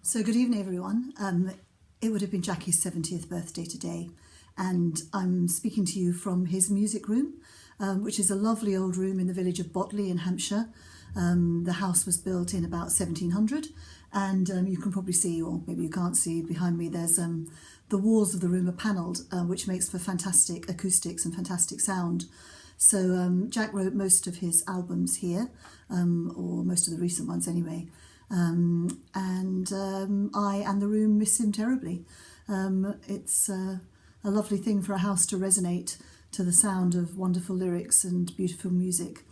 So good evening, everyone. It would have been Jackie's 70th birthday today, and I'm speaking to you from his music room, which is a lovely old room in the village of Botley in Hampshire. The house was built in about 1700, and you can probably see, or maybe you can't see, behind me there's the walls of the room are panelled, which makes for fantastic acoustics and fantastic sound. So Jack wrote most of his albums here, or most of the recent ones anyway. I and the room miss him terribly. It's a lovely thing for a house to resonate to the sound of wonderful lyrics and beautiful music.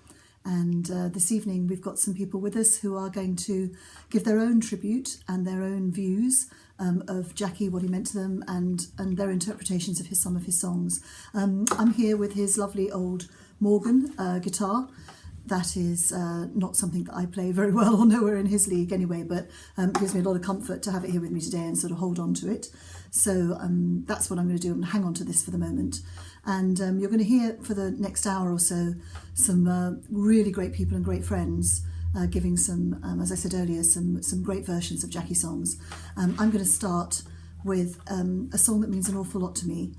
And this evening we've got some people with us who are going to give their own tribute and their own views of Jackie, what he meant to them, and their interpretations of some of his songs. I'm here with his lovely old Morgan guitar. That is not something that I play very well, or nowhere in his league anyway, but it gives me a lot of comfort to have it here with me today and sort of hold on to it. So that's what I'm going to do. I'm going to hang on to this for the moment. And you're going to hear for the next hour or so some really great people and great friends giving some, as I said earlier, some great versions of Jackie songs. I'm going to start with a song that means an awful lot to me.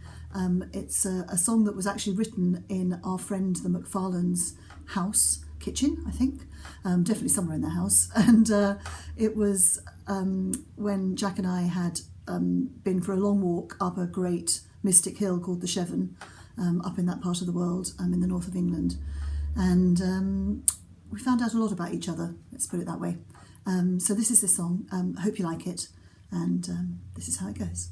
It's a song that was actually written in our friend the McFarlane's house, kitchen, I think, definitely somewhere in their house. And it was when Jack and I had been for a long walk up a great mystic hill called the Chevin, up in that part of the world, in the north of England. And we found out a lot about each other, let's put it that way. So this is this song. I hope you like it. And this is how it goes.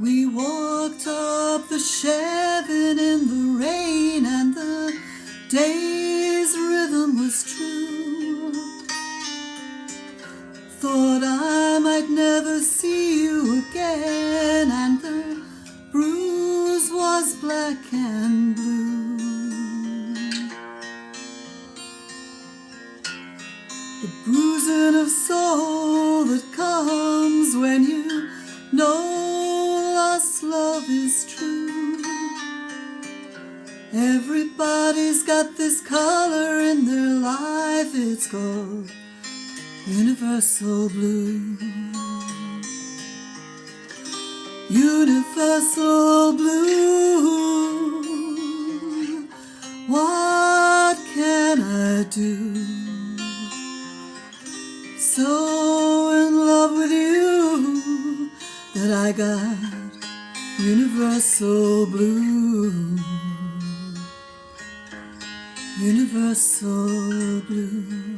We walked up the Chevin in the rain, and the day's rhythm was true. Thought I might never see you again, and the bruise was black and blue. The bruising of soul that comes when you know love is true. Everybody's got this color in their life, it's called universal blue. Universal blue. What can I do? So in love with you that I got universal blue. Universal blue.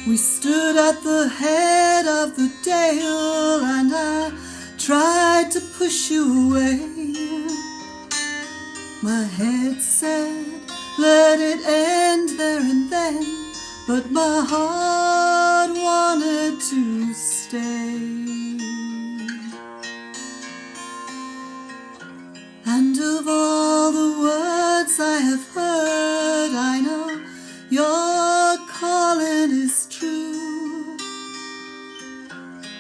We stood at the head of the dale, and I tried to push you away. My head said, let it end there and then, but my heart wanted to stay. And of all the words I have heard, I know your calling is true.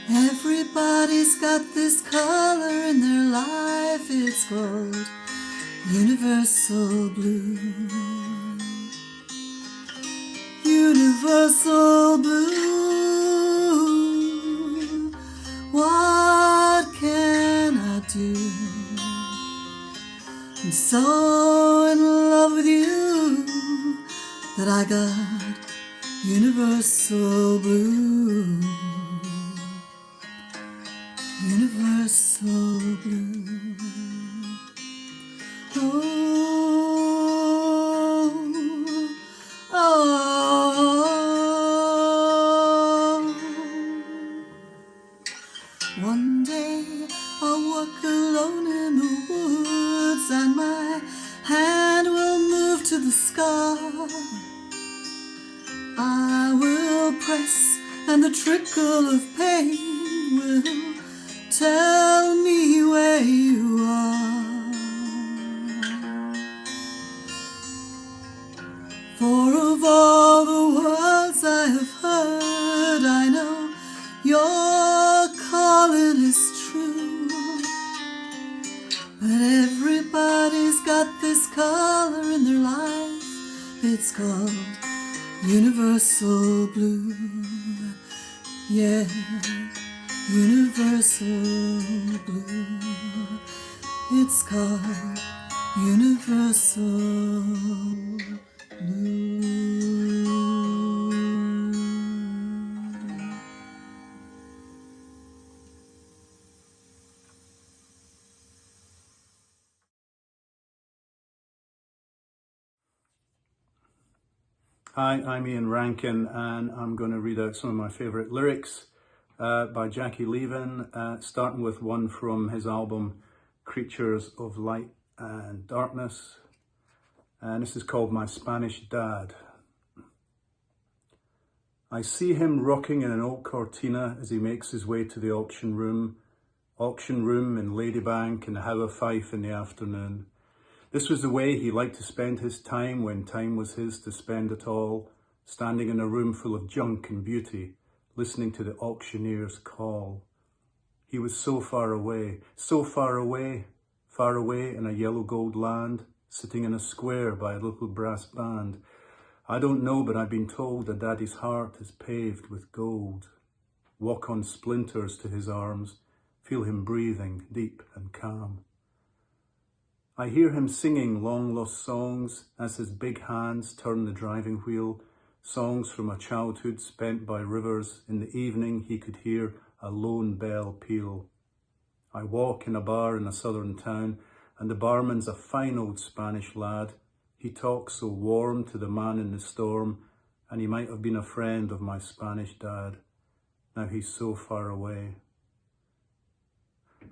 Everybody's got this color in their life, it's called universal blue. Universal blue. What can I do? I'm so in love with you that I got universal blue. Universal blue. Oh, oh, oh. One day I'll walk alone in the woods, and my hand will move to the sky. I will press, and the trickle of pain will tell me where you are. It's called Universal Blue. Yeah, Universal Blue. It's called Universal Blue. Hi, I'm Ian Rankin, and I'm going to read out some of my favourite lyrics by Jackie Leven, starting with one from his album Creatures of Light and Darkness, and this is called My Spanish Dad. I see him rocking in an old cortina as he makes his way to the auction room in Ladybank and How a Fife in the afternoon. This was the way he liked to spend his time when time was his to spend it all, standing in a room full of junk and beauty, listening to the auctioneer's call. He was so far away in a yellow gold land, sitting in a square by a little brass band. I don't know, but I've been told that Daddy's heart is paved with gold. Walk on splinters to his arms, feel him breathing deep and calm. I hear him singing long lost songs as his big hands turn the driving wheel, songs from a childhood spent by rivers. In the evening he could hear a lone bell peal. I walk in a bar in a southern town, and the barman's a fine old Spanish lad. He talks so warm to the man in the storm, and he might have been a friend of my Spanish dad. Now he's so far away.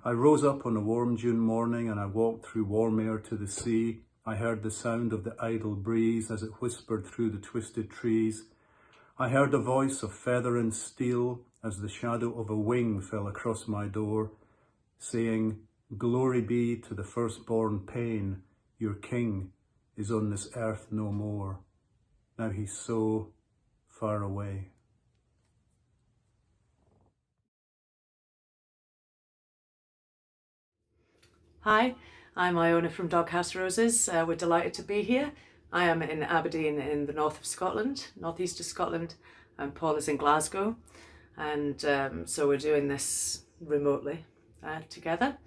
I rose up on a warm June morning and I walked through warm air to the sea. I heard the sound of the idle breeze as it whispered through the twisted trees. I heard a voice of feather and steel as the shadow of a wing fell across my door, saying, "Glory be to the firstborn pain, your king is on this earth no more." Now he's so far away. Hi, I'm Iona from Doghouse Roses. We're delighted to be here. I am in Aberdeen in the north of Scotland, northeast of Scotland, and Paul is in Glasgow. And so we're doing this remotely together,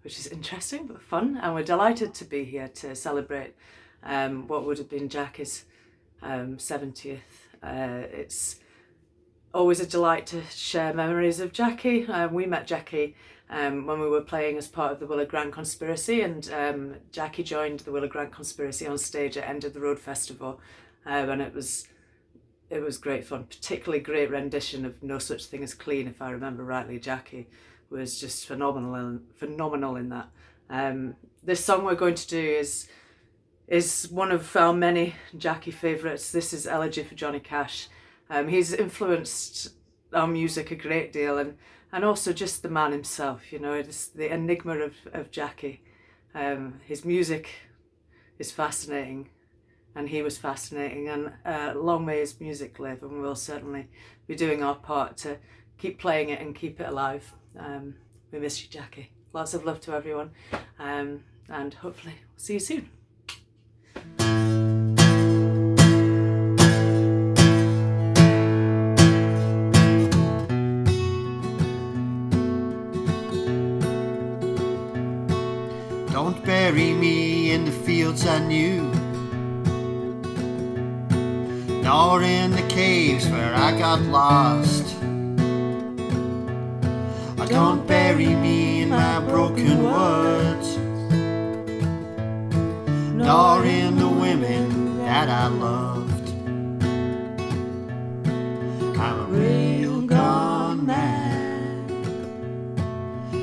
which is interesting but fun. And we're delighted to be here to celebrate what would have been Jackie's 70th. It's always a delight to share memories of Jackie. We met Jackie when we were playing as part of the Willow Grant Conspiracy, and Jackie joined the Willow Grant Conspiracy on stage at End of the Road Festival, and it was great fun. Particularly great rendition of No Such Thing as Clean, if I remember rightly. Jackie was just phenomenal in that. This song we're going to do is one of our many Jackie favourites. This is Elegy for Johnny Cash. He's influenced our music a great deal, and also just the man himself, you know, it's the enigma of Jackie. His music is fascinating, and he was fascinating, and long may his music live, and we'll certainly be doing our part to keep playing it and keep it alive. We miss you, Jackie. Lots of love to everyone, and hopefully we'll see you soon. Don't bury me in the fields I knew, nor in the caves where I got lost. Or don't bury me in my broken words, nor in the women that I loved. I'm a real gone man.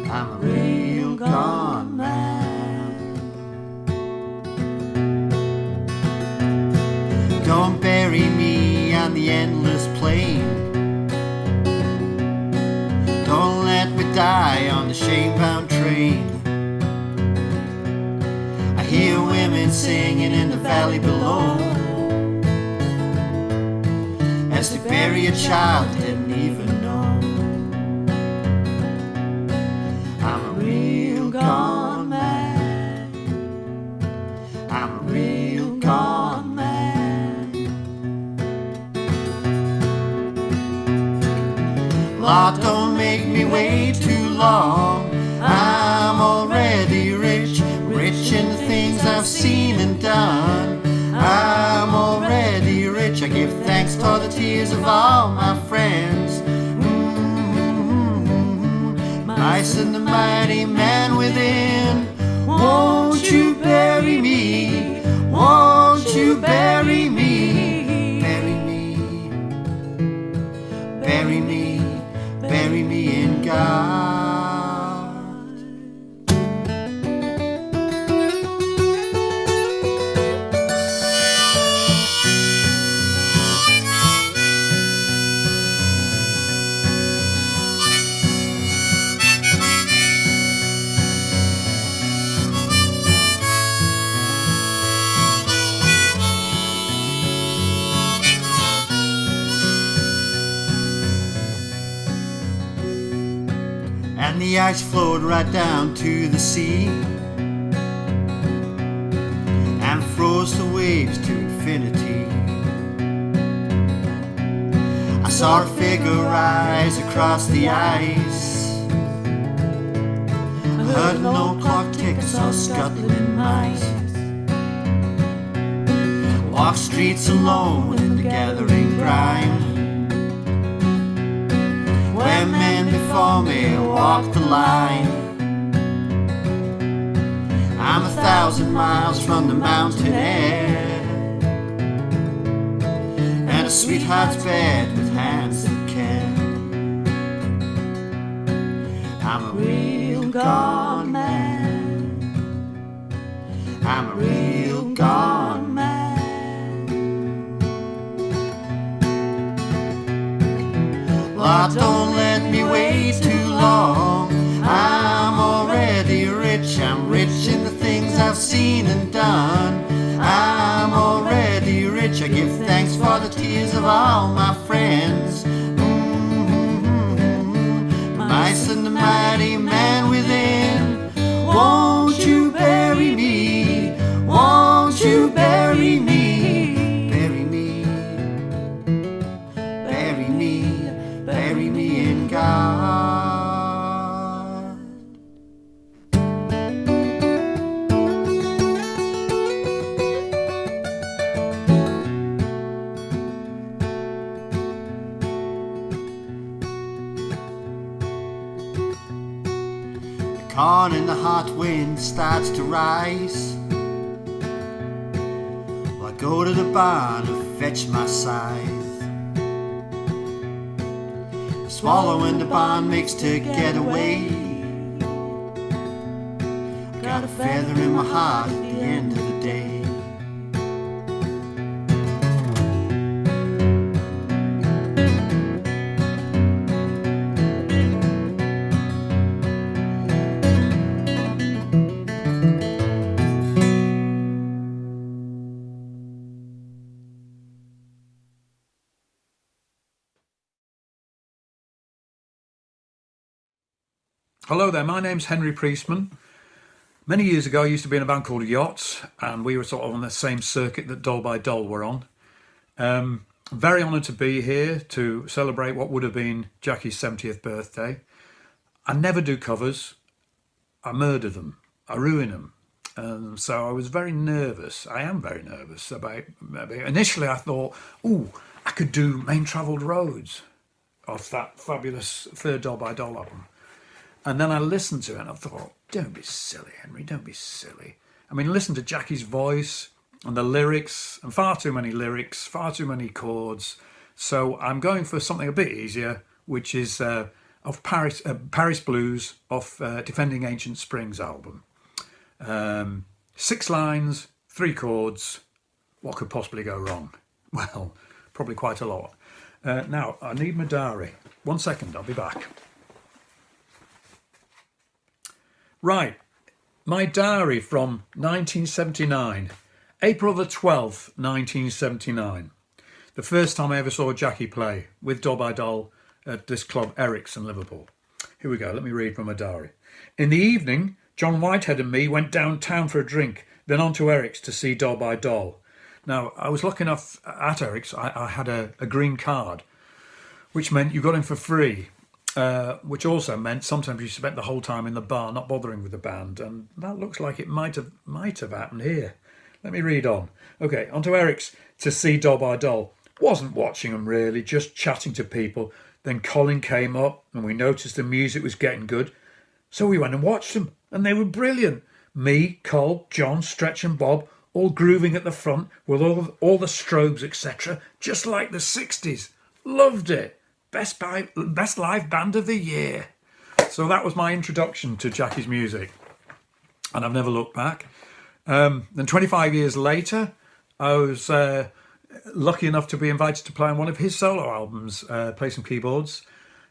I'm a real gone man. Don't bury me on the endless plain. Don't let me die on the shame-bound train. I hear women singing in the valley below as they bury a child they didn't even know. I'm a real gone man. I'm a real gone man. for the tears of all my friends. Mice and the mighty man within. Won't you bury me? Won't you bury me? Bury me. Bury me. Bury me in God. And the ice flowed right down to the sea and froze the waves to infinity. I saw a figure rise across the ice. I heard an old clock tick, saw scuttling mice. Walk streets alone in the gathering grime, where men before me walked the line. I'm 1,000 miles from the mountain air, and a sweetheart's bed with hands that care. I'm a real gone man. I'm a real gone man. Lord, don't let me wait too long. I'm already rich. I'm rich in the things I've seen and done. I'm already rich. I give thanks for the tears of all my friends. Mice and the mighty man within. Won't you bury me? Won't you bury me? Bury me. Bury me. Bury me in God. The corn in the hot wind starts to rise. Well, I go to the barn to fetch my scythe. Swallow in the barn makes to get away. Got a feather in my heart at the end of the day. Hello there, my name's Henry Priestman. Many years ago I used to be in a band called Yachts, and we were sort of on the same circuit that Doll by Doll were on. Very honoured to be here to celebrate what would have been Jackie's 70th birthday. I never do covers. I murder them. I ruin them. So I was very nervous. I am very nervous about initially I thought, ooh, I could do Main Travelled Roads off that fabulous third Doll by Doll album. And then I listened to it and I thought, don't be silly, Henry, don't be silly. I mean, listen to Jackie's voice and the lyrics, and far too many lyrics, far too many chords. So I'm going for something a bit easier, which is of Paris Blues off Defending Ancient Springs album. 6 lines, 3 chords. What could possibly go wrong? Well, probably quite a lot. Now, I need my diary. 1 second, I'll be back. Right, my diary from 1979, April the 12th, 1979. The first time I ever saw Jackie play with Doll by Doll at this club, Eric's in Liverpool. Here we go, let me read from my diary. In the evening, John Whitehead and me went downtown for a drink, then on to Eric's to see Doll by Doll. Now, I was lucky enough at Eric's, I had a green card, which meant you got in for free. Which also meant sometimes you spent the whole time in the bar not bothering with the band, and that looks like it might have happened here. Let me read on. Okay, on to Eric's to see Doll by Doll. Wasn't watching them really, just chatting to people. Then Colin came up and we noticed the music was getting good. So we went and watched them and they were brilliant. Me, Col, John, Stretch and Bob all grooving at the front with all the strobes, etc. Just like the 60s. Loved it. Best live band of the year. So that was my introduction to Jackie's music. And I've never looked back. Then 25 years later, I was lucky enough to be invited to play on one of his solo albums, play some keyboards.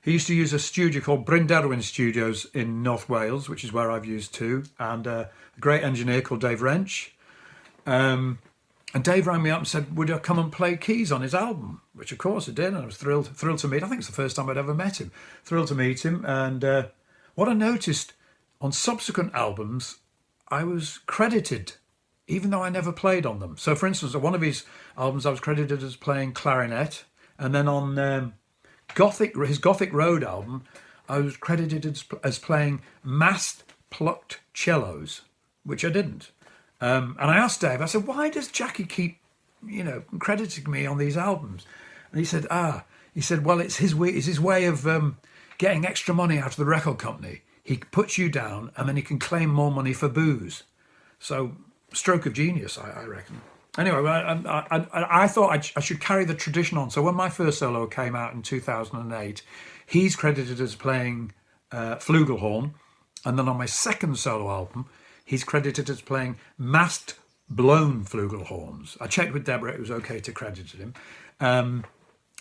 He used to use a studio called Bryn Derwin Studios in North Wales, which is where I've used too, and a great engineer called Dave Wrench. And Dave rang me up and said, would I come and play keys on his album? Which of course I did, and I was thrilled to meet. I think it's the first time I'd ever met him. Thrilled to meet him. And what I noticed on subsequent albums, I was credited, even though I never played on them. So for instance, on one of his albums, I was credited as playing clarinet. And then on his Gothic Road album, I was credited as playing massed plucked cellos, which I didn't. And I asked Dave, I said, why does Jackie keep, crediting me on these albums? And he said, well, it's his way of getting extra money out of the record company. He puts you down and then he can claim more money for booze. So, stroke of genius, I reckon. Anyway, I thought I should carry the tradition on. So when my first solo came out in 2008, he's credited as playing flugelhorn. And then on my second solo album, he's credited as playing massed blown flugelhorns. I checked with Deborah, it was okay to credit him.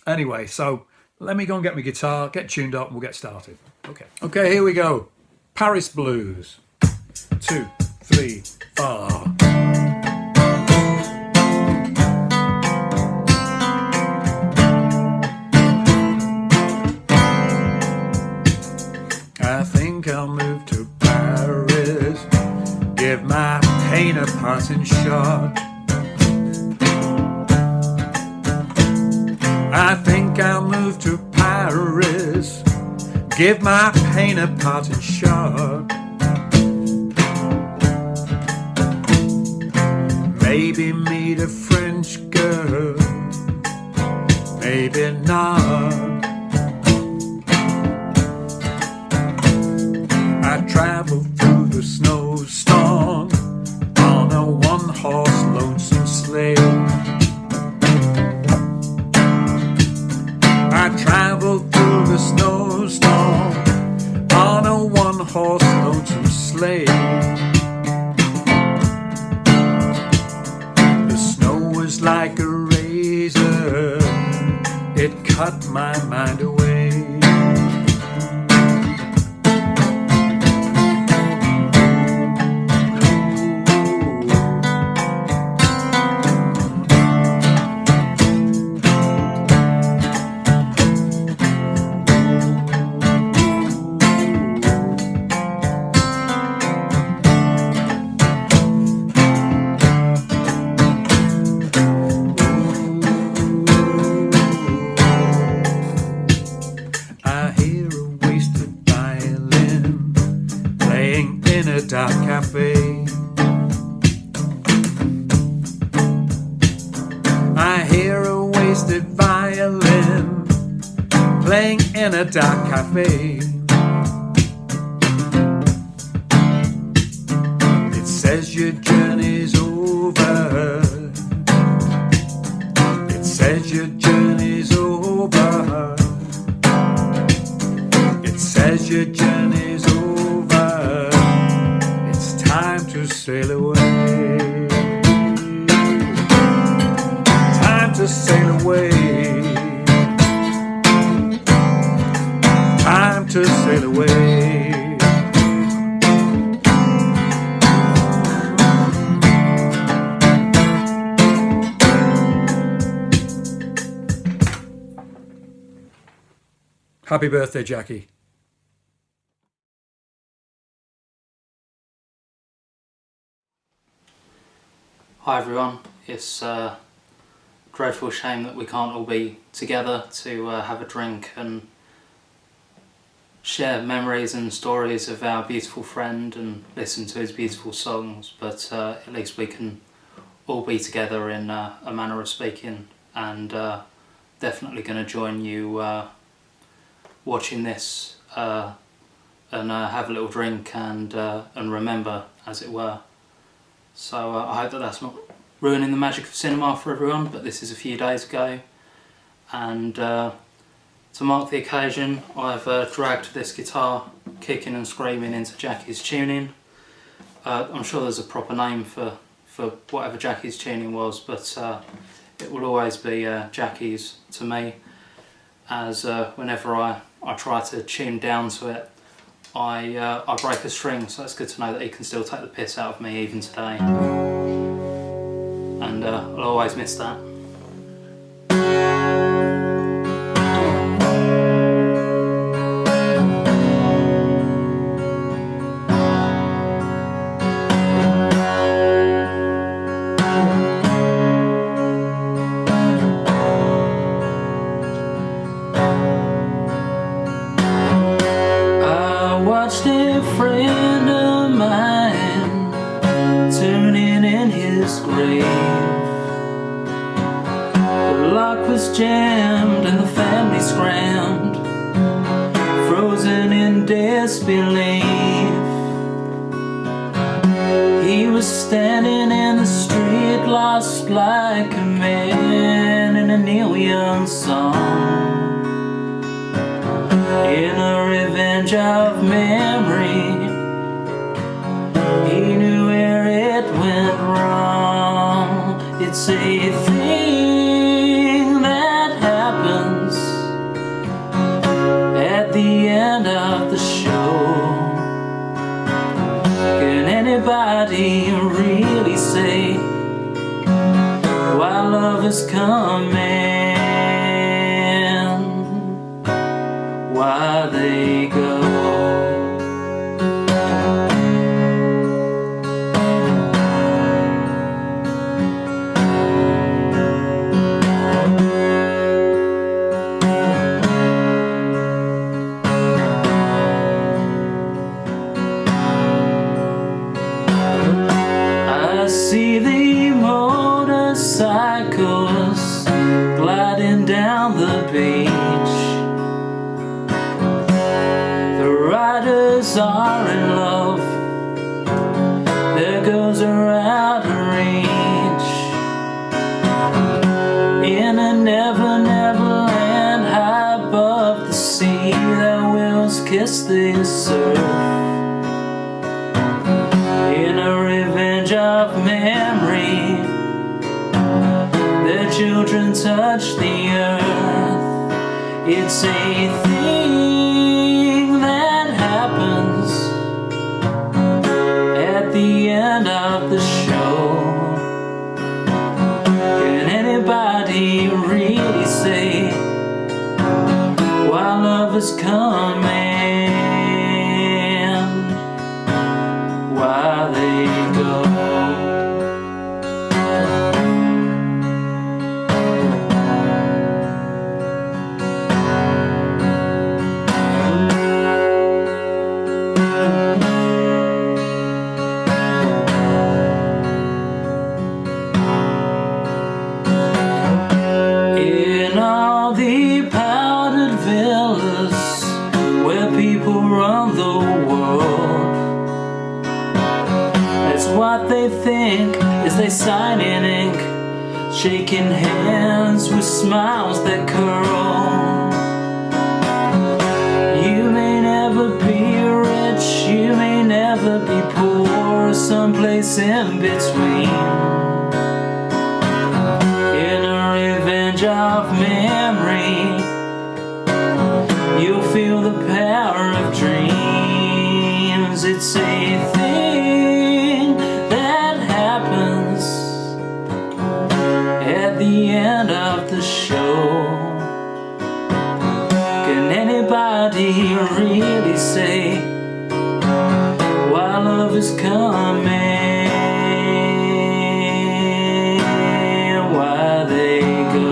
Anyway, so let me go and get my guitar, get tuned up, and we'll get started. Okay, here we go. Paris Blues. 2, 3, 4. I think I'll move to Paris, give my pain a parting shot. I think I'll move to Paris, give my pain a parting shot. Maybe meet a French girl, maybe not. I travel through the snowstorm on a one-horse lonesome sleigh. I travel through the snowstorm on a one-horse lonesome sleigh. The snow was like a razor, it cut my mind away. Dark cafe. I hear a wasted violin playing in a dark cafe. It says your journey's over. It says your journey's over. It says your journey's over. Time to sail away. Time to sail away. Time to sail away. Happy birthday, Jackie. Hi everyone, it's a dreadful shame that we can't all be together to have a drink and share memories and stories of our beautiful friend and listen to his beautiful songs, but at least we can all be together in a manner of speaking and definitely going to join you watching this and have a little drink and remember, as it were. So I hope that that's not ruining the magic of cinema for everyone, but this is a few days ago, and to mark the occasion I've dragged this guitar kicking and screaming into Jackie's tuning. I'm sure there's a proper name for whatever Jackie's tuning was, but it will always be Jackie's to me, as whenever I try to tune down to it, I break a string, so it's good to know that he can still take the piss out of me even today, and I'll always miss that. Jammed and the family scrammed, frozen in disbelief. He was standing in the street, lost like a man in a Neil Young song, in a revenge of memory. He knew where it went wrong. It's a thing at the end of the show. Can anybody really say why love is coming, why they go? See the motorcycles gliding down the beach. The riders are in love. There goes a outer reach. In a never, never land high above the sea, their wheels kiss the surf. In a revenge of memory, their children touch the earth. It's a thing that happens at the end of the show. Can anybody really say why love is coming, why they go? In all the powdered villas where people run the world, that's what they think as they sign in ink, shaking hands with smiles that curl. You may never be rich, you may never be poor, someplace in between. In a revenge of memory, you'll feel the power of dreams. It's a thing that happens at the end of the show. Can anybody really say why love is coming, why they go?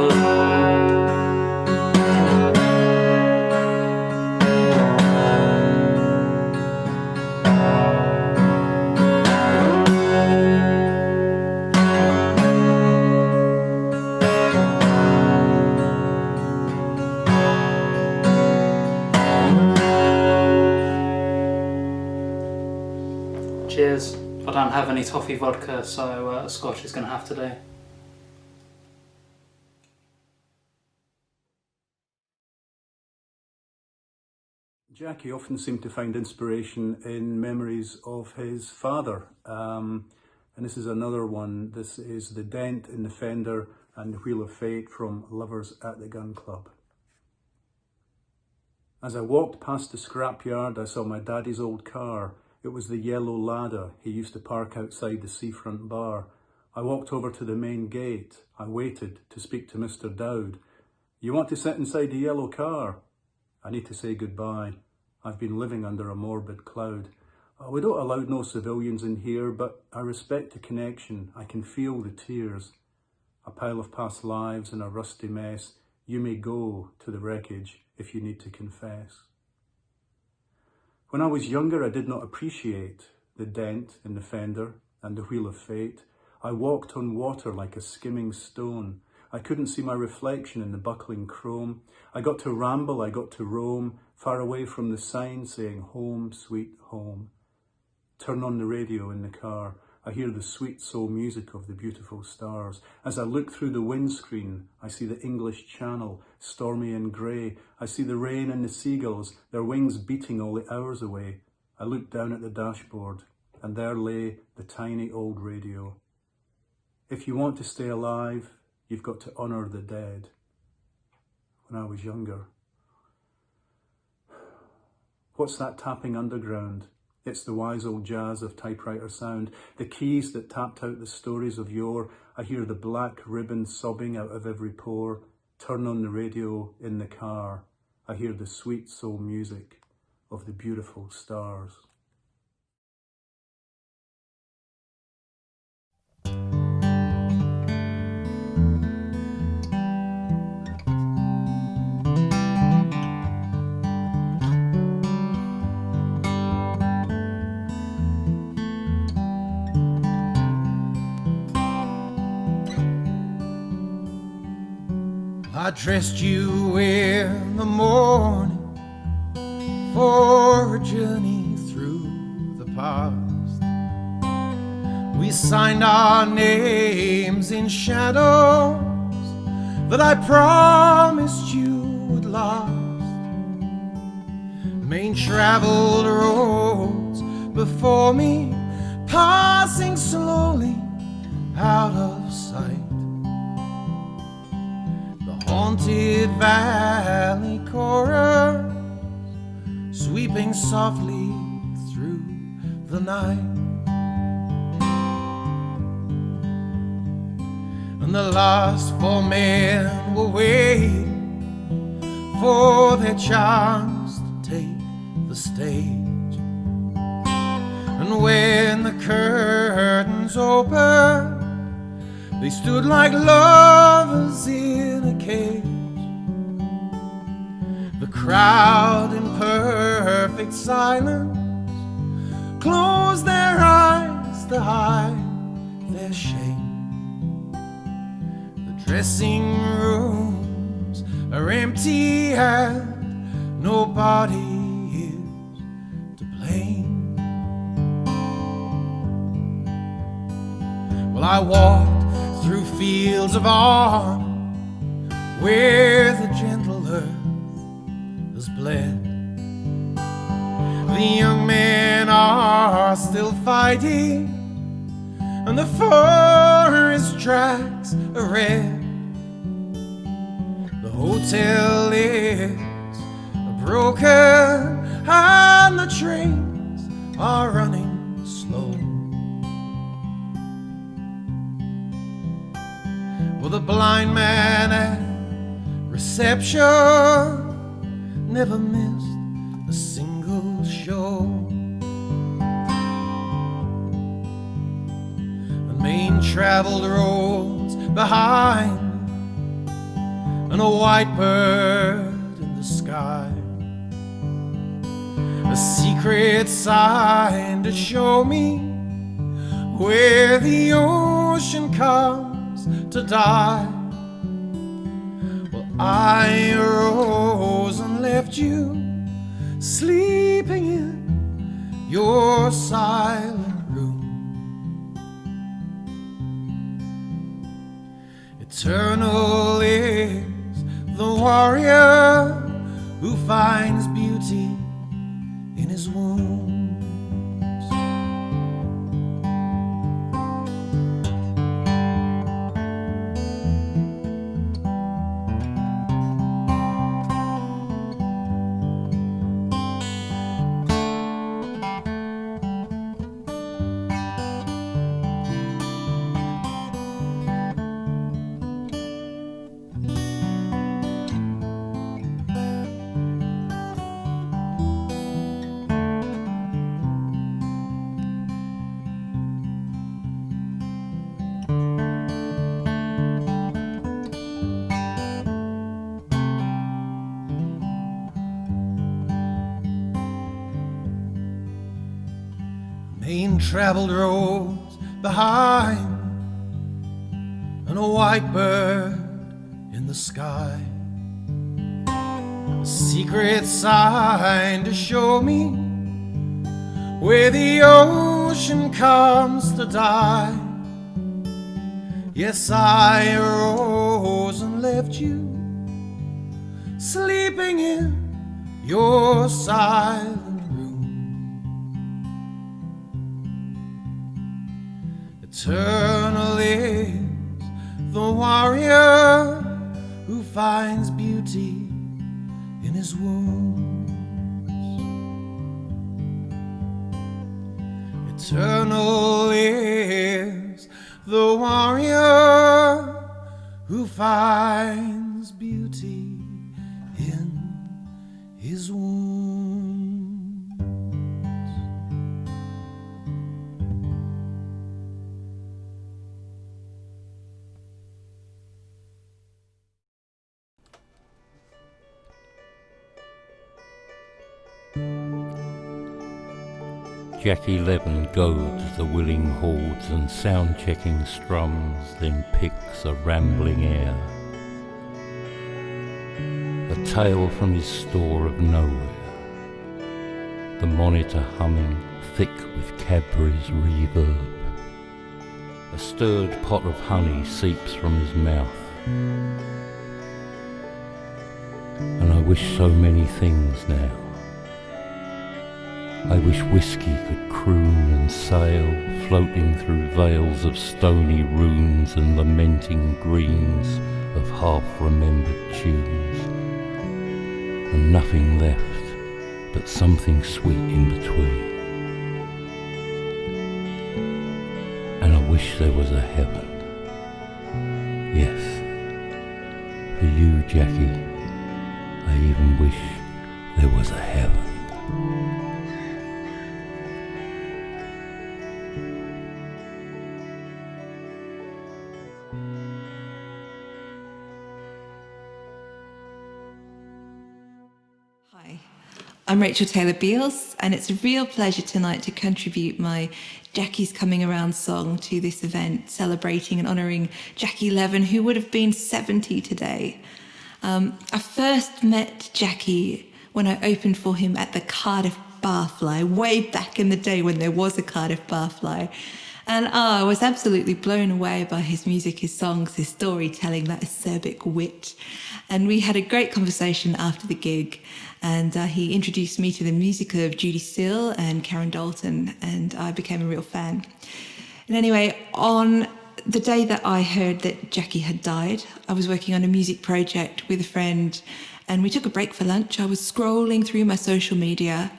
Cheers. I don't have any toffee vodka, so Scotch is going to have to do. Jackie often seemed to find inspiration in memories of his father. And this is another one. This is the Dent in the Fender and the Wheel of Fate from Lovers at the Gun Club. As I walked past the scrapyard, I saw my daddy's old car. It was the yellow Lada he used to park outside the seafront bar. I walked over to the main gate. I waited to speak to Mr. Dowd. "You want to sit inside the yellow car?" "I need to say goodbye. I've been living under a morbid cloud. We don't allow no civilians in here, but I respect the connection. I can feel the tears. A pile of past lives in a rusty mess. You may go to the wreckage if you need to confess." When I was younger, I did not appreciate the dent in the fender and the wheel of fate. I walked on water like a skimming stone. I couldn't see my reflection in the buckling chrome. I got to ramble, I got to roam, far away from the sign saying home, sweet home. Turn on the radio in the car. I hear the sweet soul music of the beautiful stars. As I look through the windscreen, I see the English Channel, stormy and grey. I see the rain and the seagulls, their wings beating all the hours away. I looked down at the dashboard, and there lay the tiny old radio. If you want to stay alive, you've got to honour the dead. When I was younger. What's that tapping underground? It's the wise old jazz of typewriter sound, the keys that tapped out the stories of yore. I hear the black ribbon sobbing out of every pore. Turn on the radio in the car. I hear the sweet soul music of the beautiful stars. I dressed you in the morning for a journey through the past. We signed our names in shadows that I promised you would last. Main traveled roads before me, passing slowly out of sight. Haunted valley chorus sweeping softly through the night. And the last 4 men were waiting for their chance to take the stage. And when the curtains opened, they stood like lovers in a cage. The crowd in perfect silence closed their eyes to hide their shame. The dressing rooms are empty and nobody is to blame. Well, I walked through fields of autumn where the gentle earth has bled. The young men are still fighting and the forest tracks are red. The hotel is broken and the trains are running slow. Well, the blind man at reception never missed a single show. The main traveled roads behind and a white bird in the sky. A secret sign to show me where the ocean comes to die. Well, I rose and left you sleeping in your silent Eternal is the warrior who finds beauty in his wounds. Traveled roads behind, and a white bird in the sky, a secret sign to show me where the ocean comes to die. Yes, I arose and left you sleeping in your silent room. Eternal is the warrior who finds beauty in his wounds. Eternal is the warrior who finds beauty in his wounds. Jackie Leven goads the willing hordes and sound-checking strums, then picks a rambling air. A tale from his store of nowhere, the monitor humming thick with Cadbury's reverb. A stirred pot of honey seeps from his mouth. And I wish so many things now. I wish whiskey could croon and sail, floating through veils of stony runes and lamenting greens of half-remembered tunes, and nothing left but something sweet in between. And I wish there was a heaven. Yes, for you, Jackie, I even wish there was a heaven. I'm Rachel Taylor-Beales, and it's a real pleasure tonight to contribute my Jackie's Coming Around song to this event, celebrating and honouring Jackie Leven, who would have been 70 today. I first met Jackie when I opened for him at the Cardiff Barfly, way back in the day when there was a Cardiff Barfly. And I was absolutely blown away by his music, his songs, his storytelling, that acerbic wit. And we had a great conversation after the gig. And he introduced me to the music of Judy Still and Karen Dalton, and I became a real fan. And anyway, on the day that I heard that Jackie had died, I was working on a music project with a friend, and we took a break for lunch. I was scrolling through my social media,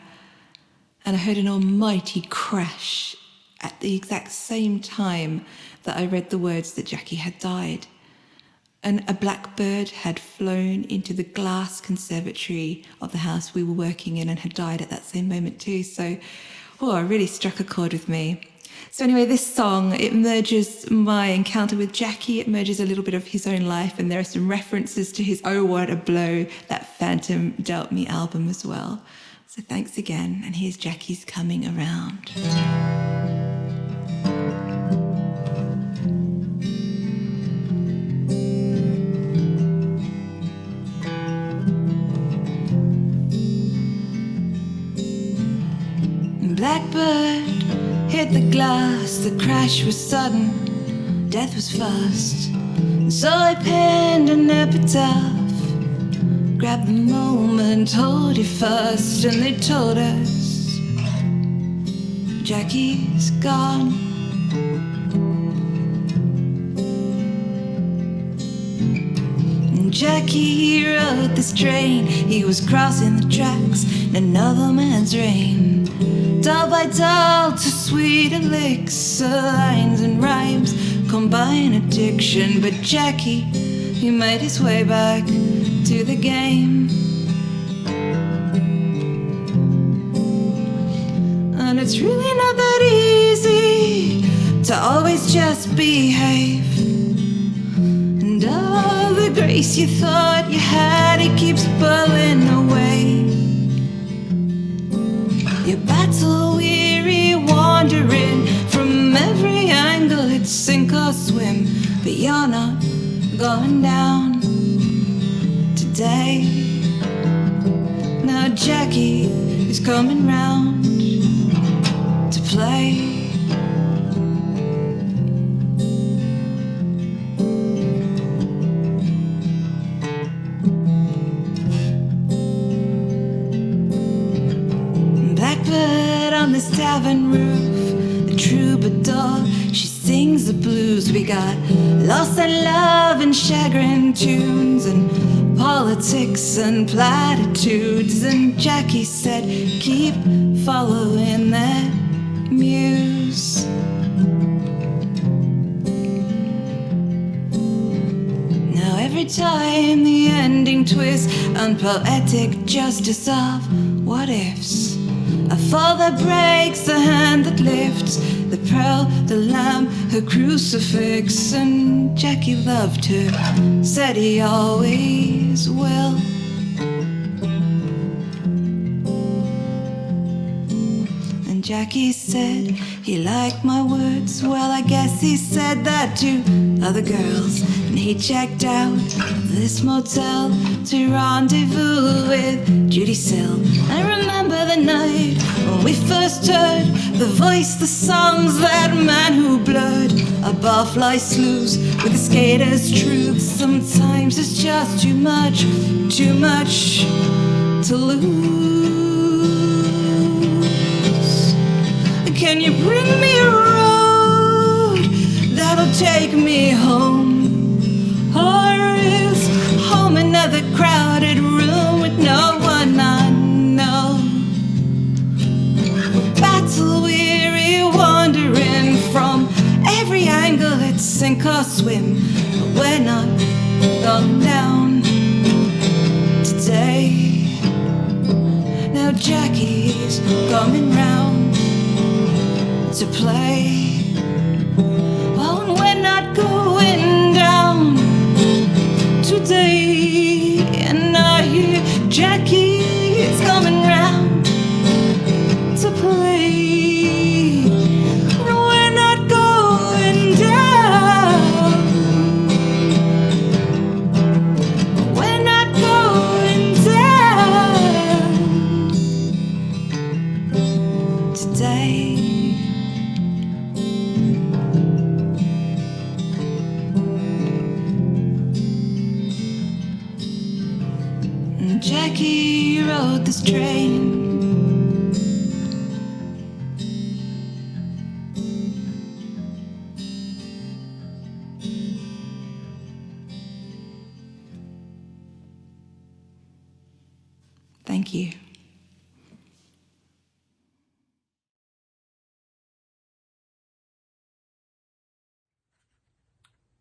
and I heard an almighty crash at the exact same time that I read the words that Jackie had died. And a blackbird had flown into the glass conservatory of the house we were working in and had died at that same moment too. So, it really struck a chord with me. So anyway, this song, it merges my encounter with Jackie, it merges a little bit of his own life, and there are some references to his Oh What a Blow, that Phantom Dealt Me album as well. So thanks again, and here's Jackie's Coming Around. Blackbird hit the glass, the crash was sudden, death was fast, So I penned an epitaph, grabbed the moment, hold it fast, and they told us Jackie's gone. And Jackie rode this train, he was crossing the tracks in another man's rain. Doll by doll to sweet elixir, lines and rhymes combine addiction. But Jackie, he made his way back to the game. And it's really not that easy to always just behave. And all the grace you thought you had, it keeps pulling away. You're battle-weary, wandering from every angle, it's sink or swim. But you're not going down today. Now Jackie is coming round to play. Blackbird on this tavern roof, a troubadour, she sings the blues. We got lost in love and chagrin tunes and politics and platitudes. And Jackie said, keep following that muse. Now every time the ending twists, unpoetic justice of what ifs, a fall that breaks, the hand that lifts, the pearl, the lamb, her crucifix. And Jackie loved her, said he always will. And Jackie said he liked my words. Well, I guess he said that to other girls. And he checked out this motel to rendezvous with Judy Sill. I remember the night when we first heard the voice, the songs, that man who blurred a barfly sluice with the skater's truth. Sometimes it's just too much to lose. Can you bring me a road that'll take me home? Or is home another crowded room with no one I know? We're battle-weary, wandering from every angle, it's sink or swim. But we're not going down today. Now Jackie's coming round to play. Oh, and we're not going down today. And I hear Jackie is coming round to play. And we're not going down. We're not going down today. Jackie rode this train. Thank you.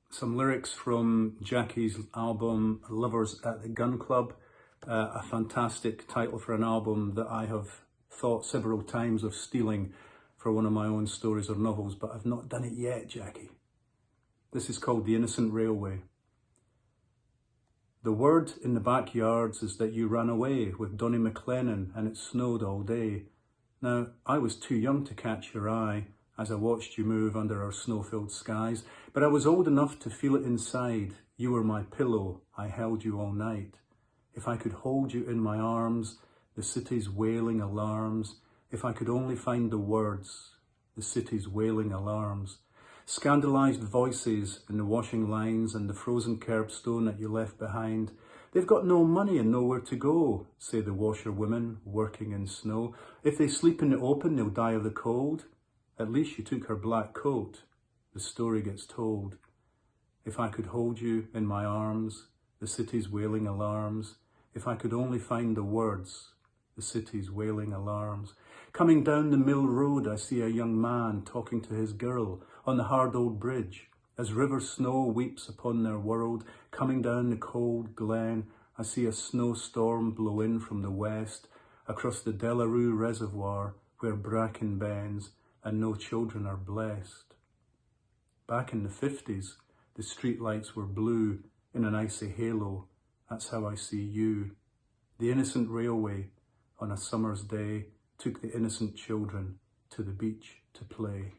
Some lyrics from Jackie's album Lovers at the Gun Club. A fantastic title for an album that I have thought several times of stealing for one of my own stories or novels, but I've not done it yet, Jackie. This is called The Innocent Railway. The word in the backyards is that you ran away with Donnie McLennan and it snowed all day. Now, I was too young to catch your eye as I watched you move under our snow-filled skies, but I was old enough to feel it inside. You were my pillow, I held you all night. If I could hold you in my arms, the city's wailing alarms. If I could only find the words, the city's wailing alarms. Scandalised voices in the washing lines and the frozen curbstone that you left behind. They've got no money and nowhere to go, say the washerwomen working in snow. If they sleep in the open, they'll die of the cold. At least you took her black coat. The story gets told. If I could hold you in my arms, the city's wailing alarms. If I could only find the words, the city's wailing alarms. Coming down the mill road, I see a young man talking to his girl on the hard old bridge. As river snow weeps upon their world, coming down the cold glen, I see a snowstorm blow in from the west, across the Delarue Reservoir, where bracken bends and no children are blessed. Back in the 50s, the streetlights were blue in an icy halo. That's how I see you. The innocent railway, on a summer's day, took the innocent children to the beach to play.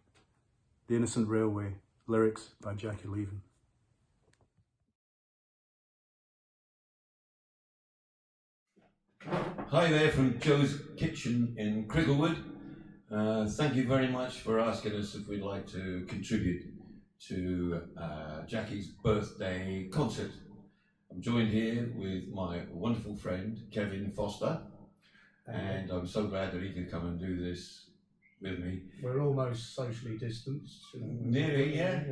The Innocent Railway, lyrics by Jackie Leven. Hi there from Coos Kitchen in Cricklewood. Thank you very much for asking us if we'd like to contribute to Jackie's birthday concert. I'm joined here with my wonderful friend Kevin Foster, and I'm so glad that he could come and do this with me. We're almost socially distanced. Nearly, yeah.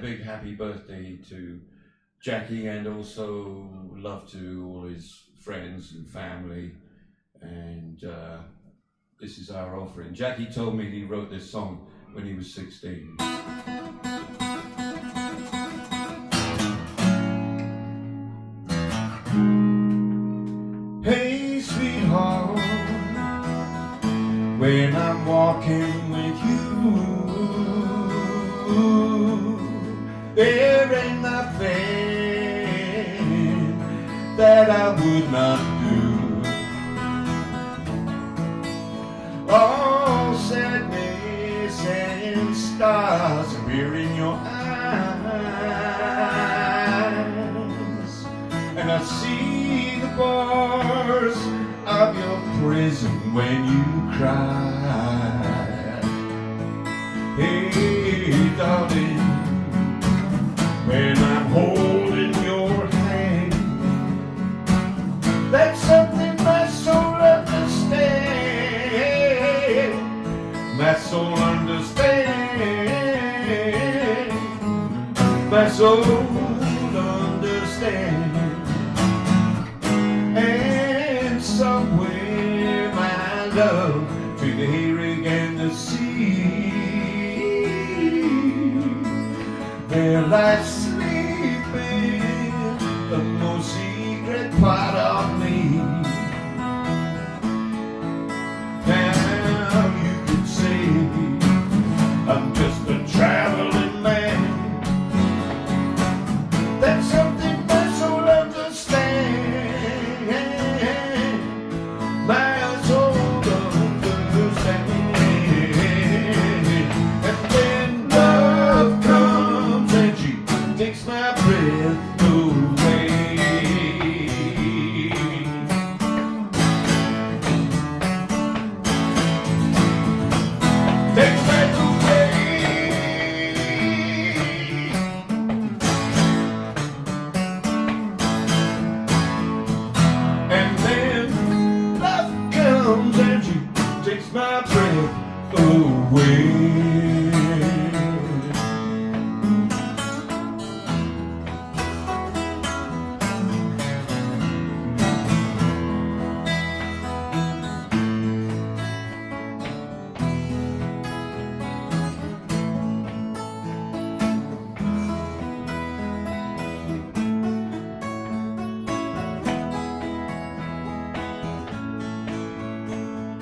Big happy birthday to Jackie, and also love to all his friends and family, and this is our offering. Jackie told me he wrote this song when he was 16. Hey sweetheart, when I'm walking with you, there ain't nothing that I would not do. All sadness and stars appear in your eyes, and I see the bars of your prison when you cry. Hey darling, when I'm holding your hand, that's something my soul understands. My soul understands. My soul understands. And somewhere my love between the hearing and the sea, there lies sleeping the most secret part of me. Now you could say I'm just a traveling man. That's something my soul understands. My soul understands. And then love comes and she takes my breath away. Takes breath away. And then love comes and she takes my breath away.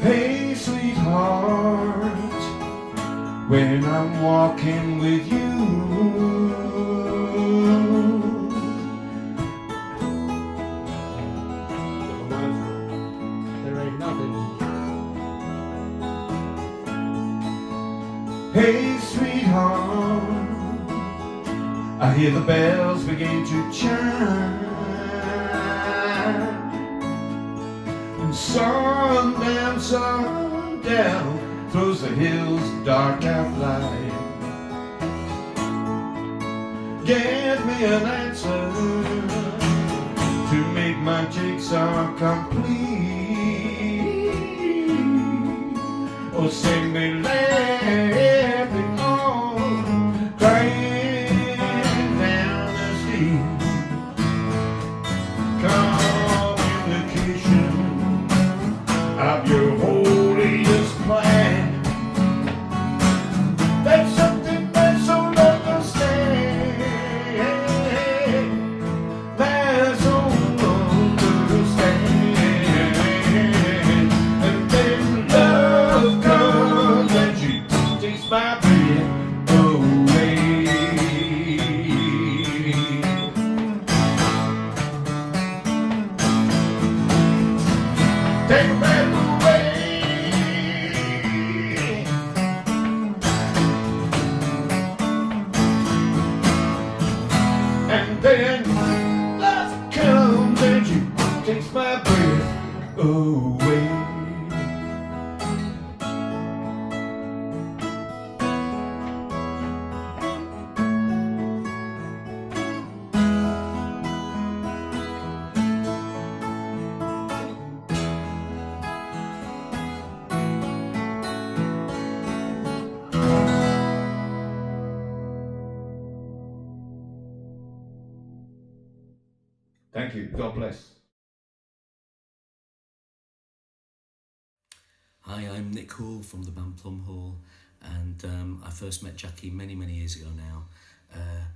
Hey sweetheart, when I'm walking with you, There ain't nothing. hey sweetheart, I hear the bells begin to chime, and sundown, throws the hills dark outline. Give me an answer to make my jigsaw complete, or sing me laughing on, crying down the street. Communication of your holiest plan. That's something that's so understand. That's so understand. And then love comes and she takes my breath away. Take a breath away. And then love comes and she takes my breath away. Thank you. God bless. Hi, I'm Nick Hall from the band Pom Pom Hall, and I first met Jackie many years ago now,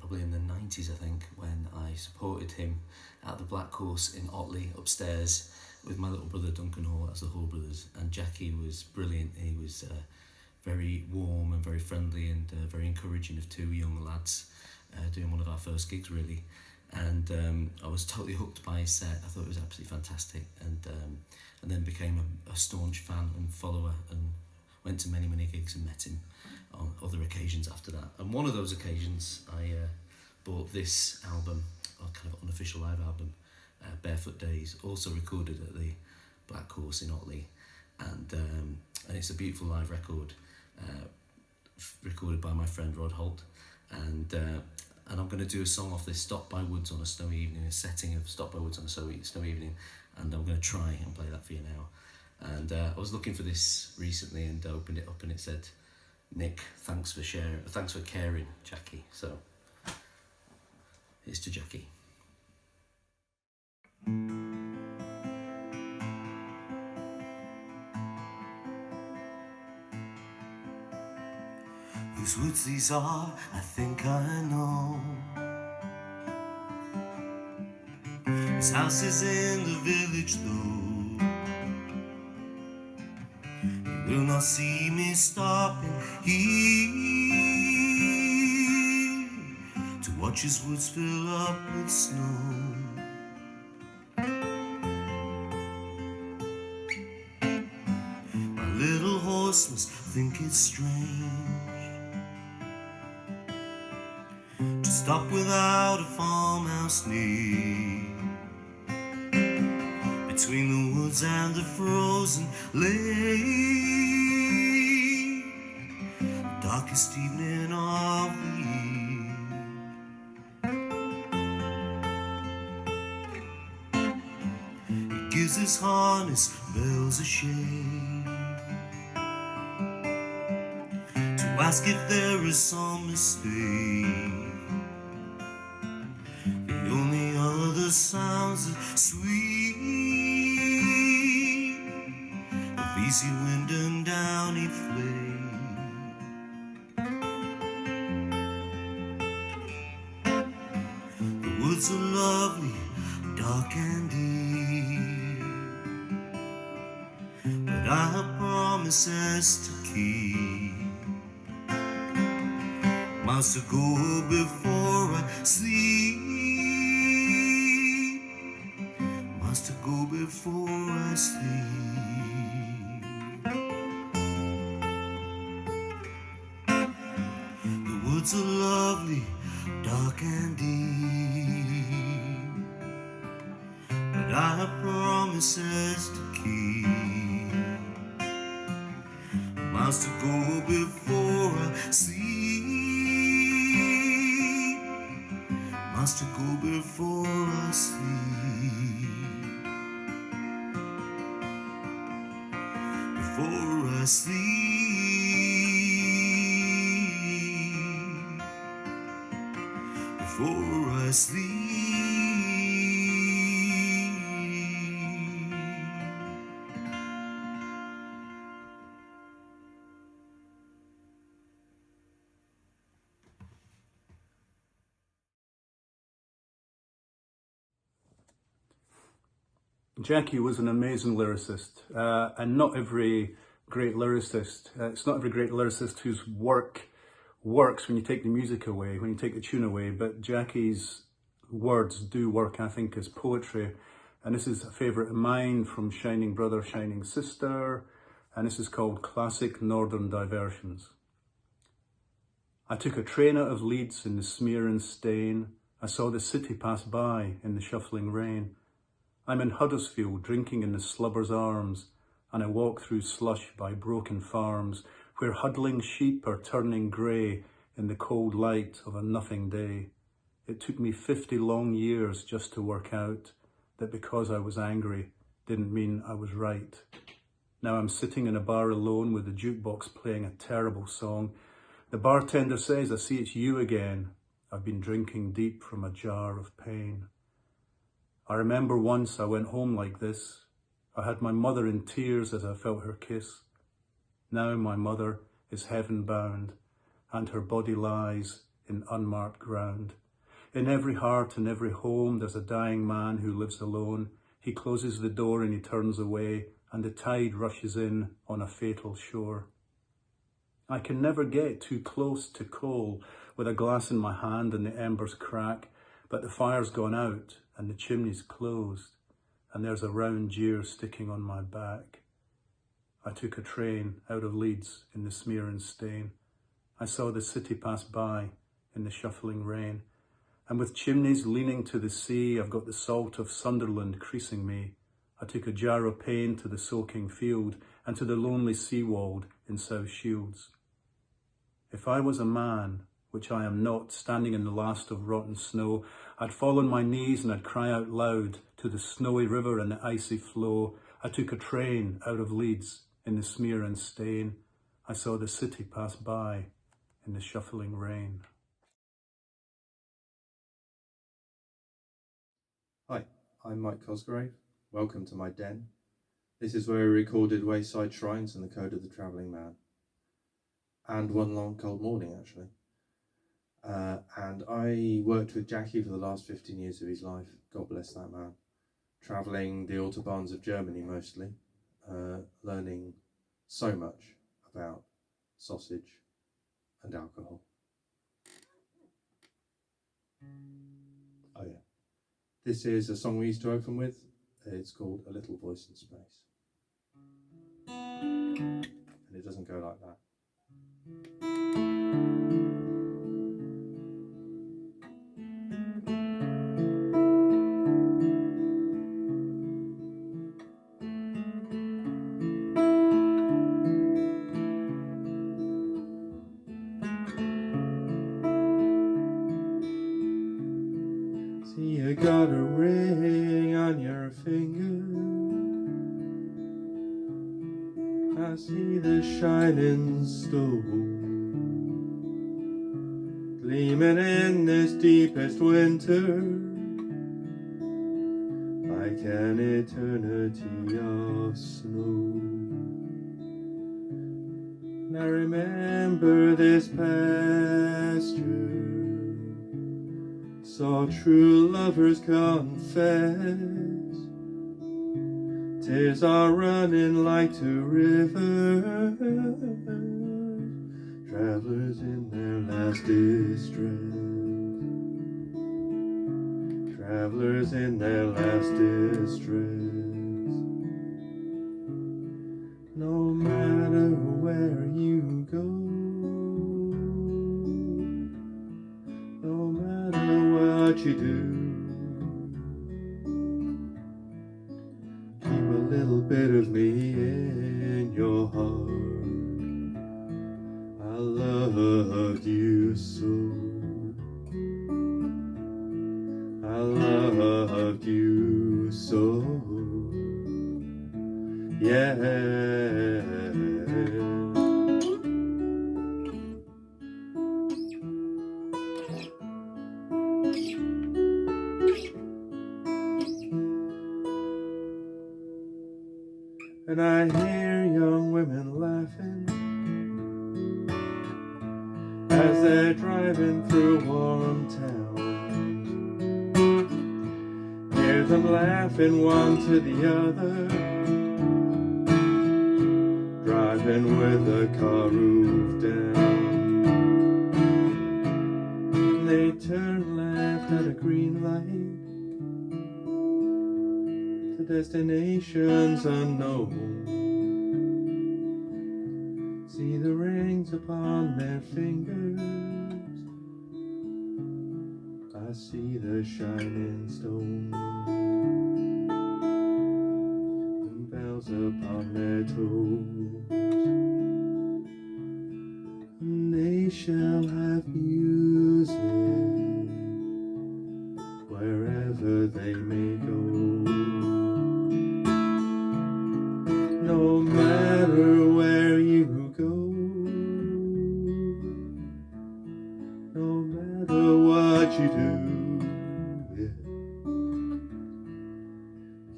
probably in the 90s I think, when I supported him at the Black Horse in Otley upstairs with my little brother Duncan Hall as the Hall Brothers, and Jackie was brilliant. He was very warm and very friendly and very encouraging of two young lads doing one of our first gigs really. And I was totally hooked by his set. I thought it was absolutely fantastic, and then became a staunch fan and follower, and went to many gigs and met him on other occasions after that. And one of those occasions I bought this album, a kind of unofficial live album, Barefoot Days, also recorded at the Black Horse in Otley, and it's a beautiful live record, recorded by my friend Rod Holt, and I'm going to do a song off this, Stop by Woods on a Snowy Evening, a setting of Stop by Woods on a Snowy Evening, and I'm going to try and play that for you now. And I was looking for this recently and opened it up and it said, Nick, thanks for caring, Jackie. So, here's to Jackie. Whose woods these are, I think I know. His house is in the village though. He will not see me stopping here to watch his woods fill up with snow. My little horse must think it's strange to stop without a farmhouse near, between the woods and the frozen lake, the darkest evening of the year. He gives his harness bells a shake to ask if there is some mistake. The only other sounds are sweet, of easy wind and downy flame. The woods are lovely, dark and deep, but I have promises to keep. Must go before I sleep. Must go before I sleep. The woods are lovely, dark and deep, but I have promises to keep. must go before I sleep, must go before I sleep, before I sleep, before I sleep. Jackie was an amazing lyricist, and not every great lyricist, it's not every great lyricist whose work works when you take the music away, when you take the tune away, but Jackie's words do work, I think, as poetry. And this is a favourite of mine from Shining Brother, Shining Sister, and this is called Classic Northern Diversions. I took a train out of Leeds in the smear and stain. I saw the city pass by in the shuffling rain. I'm in Huddersfield, drinking in the slubber's arms, and I walk through slush by broken farms, where huddling sheep are turning grey in the cold light of a nothing day. It took me 50 long years just to work out that because I was angry didn't mean I was right. Now I'm sitting in a bar alone with the jukebox playing a terrible song. The bartender says, "I see it's you again." I've been drinking deep from a jar of pain. I remember once I went home like this. I had my mother in tears as I felt her kiss. Now my mother is heaven bound, and her body lies in unmarked ground. In every heart and every home there's a dying man who lives alone. He closes the door and he turns away, and the tide rushes in on a fatal shore. I can never get too close to coal with a glass in my hand and the embers crack, but the fire's gone out and the chimney's closed, and there's a round jeer sticking on my back. I took a train out of Leeds in the smear and stain. I saw the city pass by in the shuffling rain, and with chimneys leaning to the sea, I've got the salt of Sunderland creasing me. I took a jar of pain to the soaking field and to the lonely seawold in South Shields. If I was a man, which I am not, standing in the last of rotten snow, I'd fall on my knees and I'd cry out loud to the snowy river and the icy flow. I took a train out of Leeds in the smear and stain. I saw the city pass by in the shuffling rain. Hi, I'm Mike Cosgrave. Welcome to my den. This is where we recorded Wayside Shrines and the Code of the Travelling Man. And One Long Cold Morning, actually. And I worked with Jackie for the last 15 years of his life. God bless that man. Travelling the autobahns of Germany mostly, learning so much about sausage and alcohol. Oh yeah. This is a song we used to open with. It's called A Little Voice in Space. And it doesn't go like that. See, you got a ring on your finger. I see the shining stone gleaming in this deepest winter, like an eternity of snow. And I remember this pasture, saw true lovers confess. Tears are running like two rivers, travelers in their last distress, travelers in their last distress. No matter where you go, no matter what you do, keep a little bit of me in your heart. loved you so. I loved you so. Yeah. And I hear young women laughing as they're driving through warm town. Hear them laughing one to the other, driving with the car roof down. They turn left at a green light to destinations unknown. See the rings upon their fingers, I see the shining stone, and bells upon their toes, and they shall have music wherever they may go. No matter where you go, no matter what you do, yeah.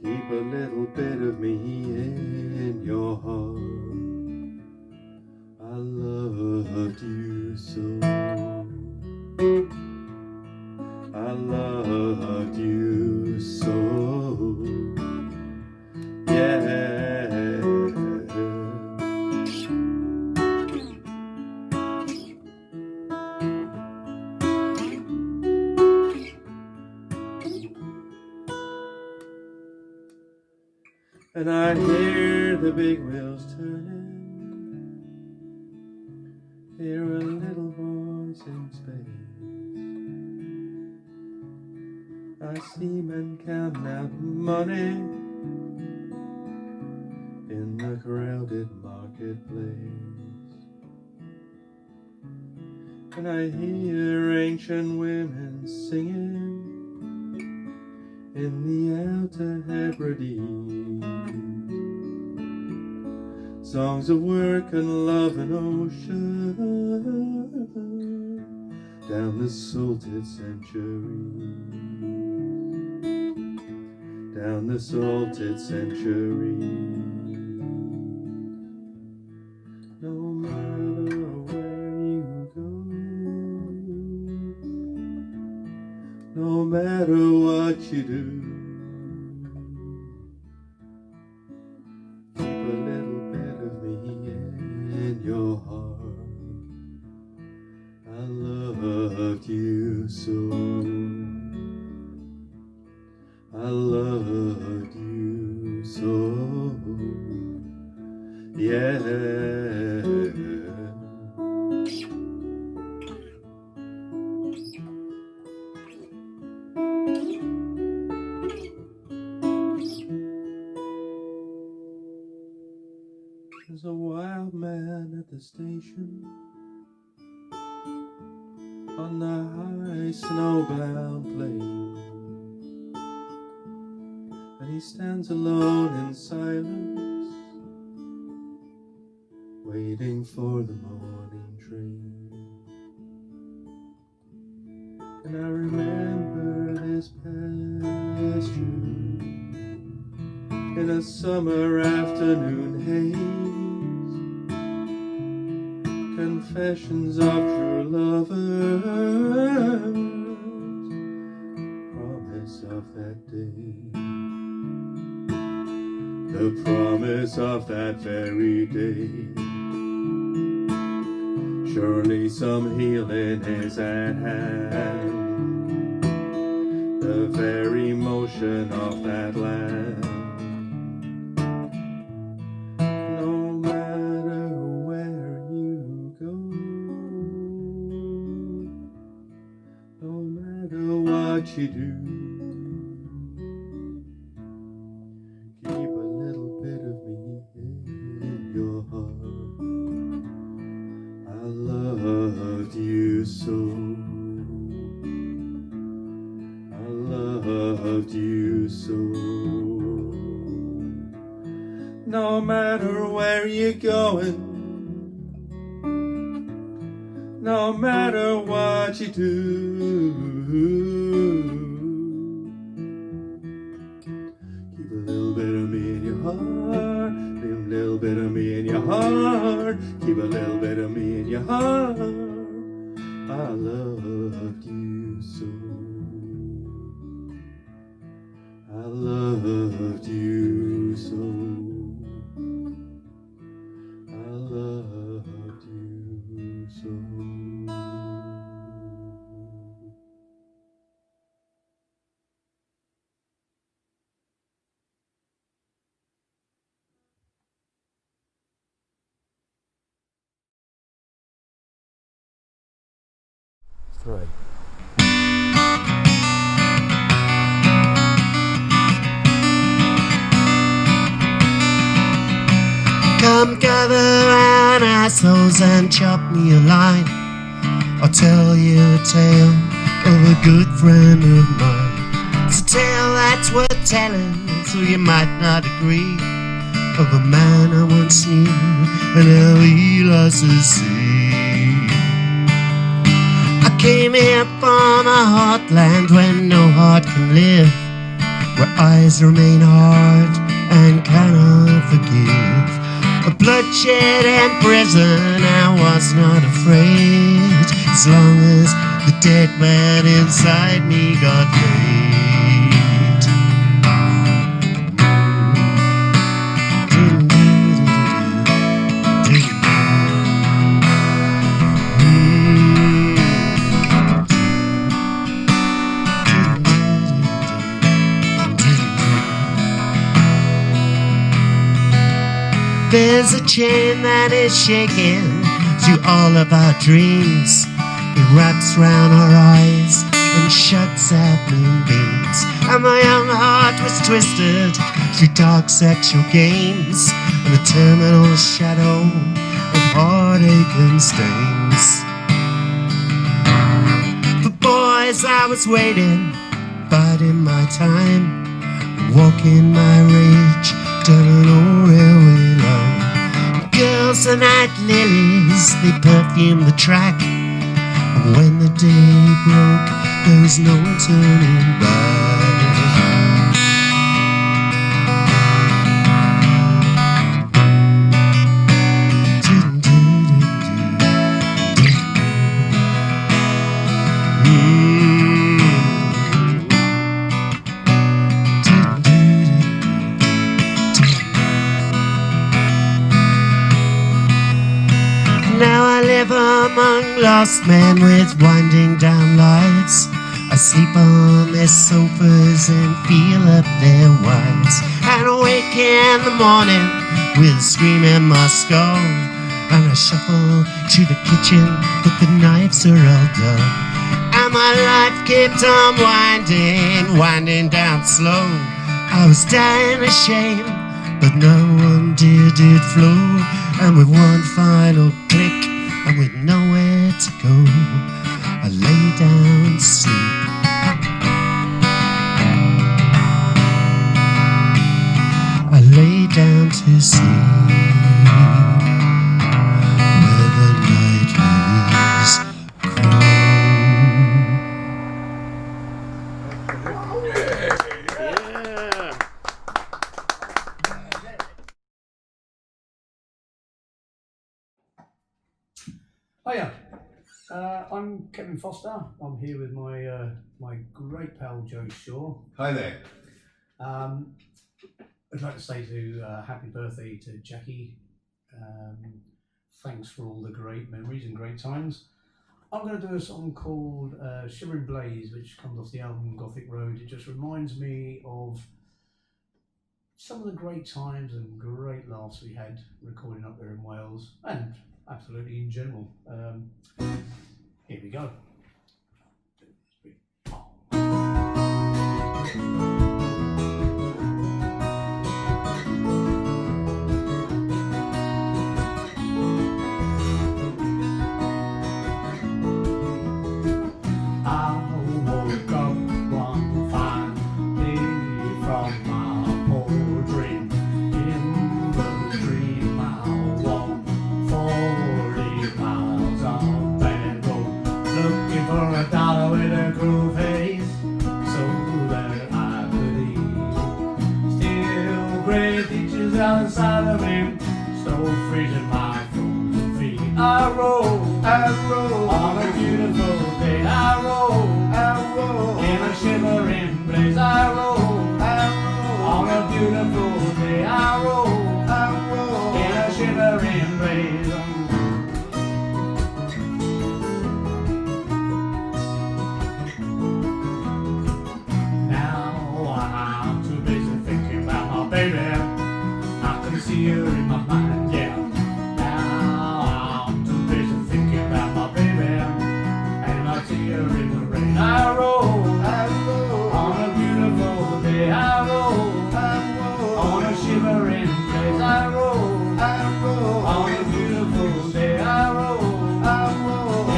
Keep a little bit of me in your heart. I loved you so. I loved you so. Yeah. And I hear the big wheels turning, hear a little voice in space. I see men counting out money in the crowded marketplace. And I hear ancient women singing in the Outer Hebrides, songs of work and love and ocean, down the salted centuries, down the salted centuries. No matter where you go, no matter what you do, keep a little bit of me in your heart. I loved you so. I loved you so. Yeah. There's a wild man at the station on the high snowbound plain, and he stands alone in silence, waiting for the morning train. And I remember this pasture in a summer afternoon haze, confessions of true lovers, promise of that day, the promise of that very day. Surely some healing is at hand, the very motion of that land. No matter where you go, no matter what you do, keep a little bit of me in your heart. I love no matter where you're going, no matter what you do. Keep a little bit of me in your heart, keep a little bit of me in your heart, keep a little bit of me in your heart. I loved you so, I loved you so, I loved you so. Three. Come gather round, assholes, and chop me a line. I'll tell you a tale of a good friend of mine. It's a tale that's worth telling, so you might not agree. Of a man I once knew and how he lost his sea. I came here from a heartland where no heart can live, where eyes remain hard and cannot forgive. A bloodshed and prison, I was not afraid, as long as the dead man inside me got laid. There's a chain that is shaking through all of our dreams. It wraps round our eyes and shuts out moonbeams. And my young heart was twisted through dark sexual games and the terminal shadow of heartache and stains. For boys I was waiting, biding my time, walking my rage down an old railway line. Girls are night lilies, they perfume the track, and when the day broke, there was no turning back. Among lost men with winding down lives, I sleep on their sofas and feel up their wives, and awake in the morning with a scream in my skull, and I shuffle to the kitchen but the knives are all done, and my life kept on winding down slow. I was dying of shame, but no one dared it flow, and with one final click and with nowhere to go, I lay down to sleep. I lay down to sleep, where the night lilies grow. Hiya, I'm Kevin Foster. I'm here with my my great pal Joe Shaw. Hi there. I'd like to say happy birthday to Jackie. Thanks for all the great memories and great times. I'm going to do a song called Shimmering Blaze, which comes off the album Gothic Road. It just reminds me of some of the great times and great laughs we had recording up there in Wales, and absolutely in general. Here we go. From my old dream in the I roll on a beautiful day. I roll in a shivering blaze. I roll on a beautiful day. I roll in a shivering blaze. Now I'm too busy thinking about my baby. I can see her in my mind, yeah. Now I'm too busy thinking about my baby, and I see her in the rain. I roll on a beautiful day. I roll on a shivering place. I roll on a beautiful day. I roll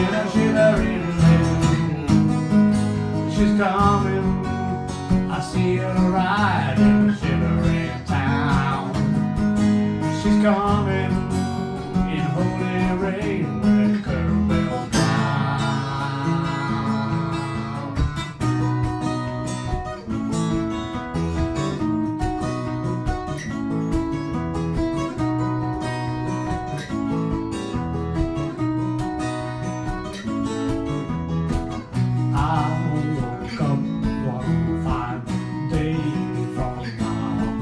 in a shivering place. She's coming, I see her ride in a shivering town. She's coming in holy rain when curve bells I woke up one fine day from my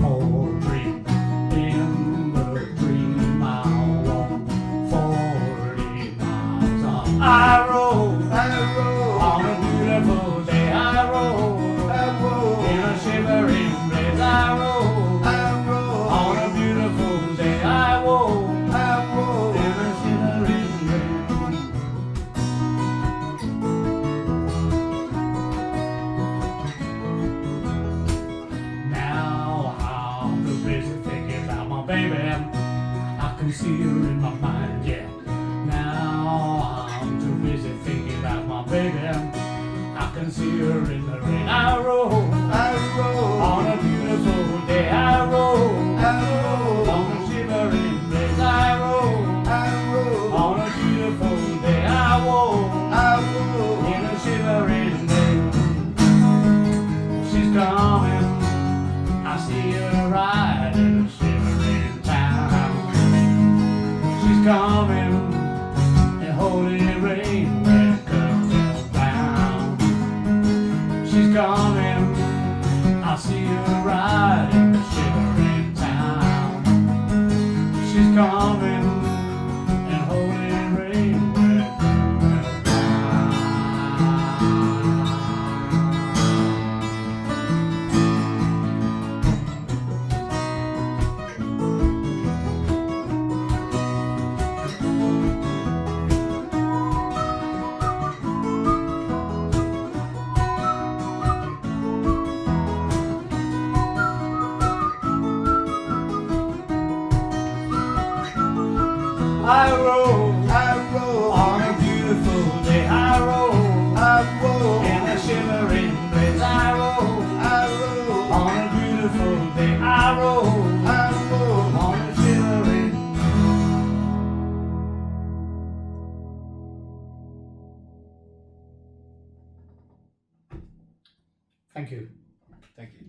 whole dream. In the dream I walked 40 miles on. I roll on a beautiful day. I roll in a shivering blaze. I roll on a beautiful day. I roll in a shivering blaze. Now I'm too busy thinking about my baby. I can see her in my mind, yeah. Now I'm too busy thinking about my baby. I can see her in the rain. I roll on a beautiful day. I roll on a shivering blaze. I roll on a beautiful day. I roll in a shivering day. She's coming, I see her ride in a shivering town. She's coming in holy rain when curves bells down. She's coming, I see her ride in a shivering town. She's coming in holy rain when curves bells down. I roll on a beautiful day. I roll in a shivering blaze. I roll on a beautiful day. I roll on a shivering. Thank you. Thank you.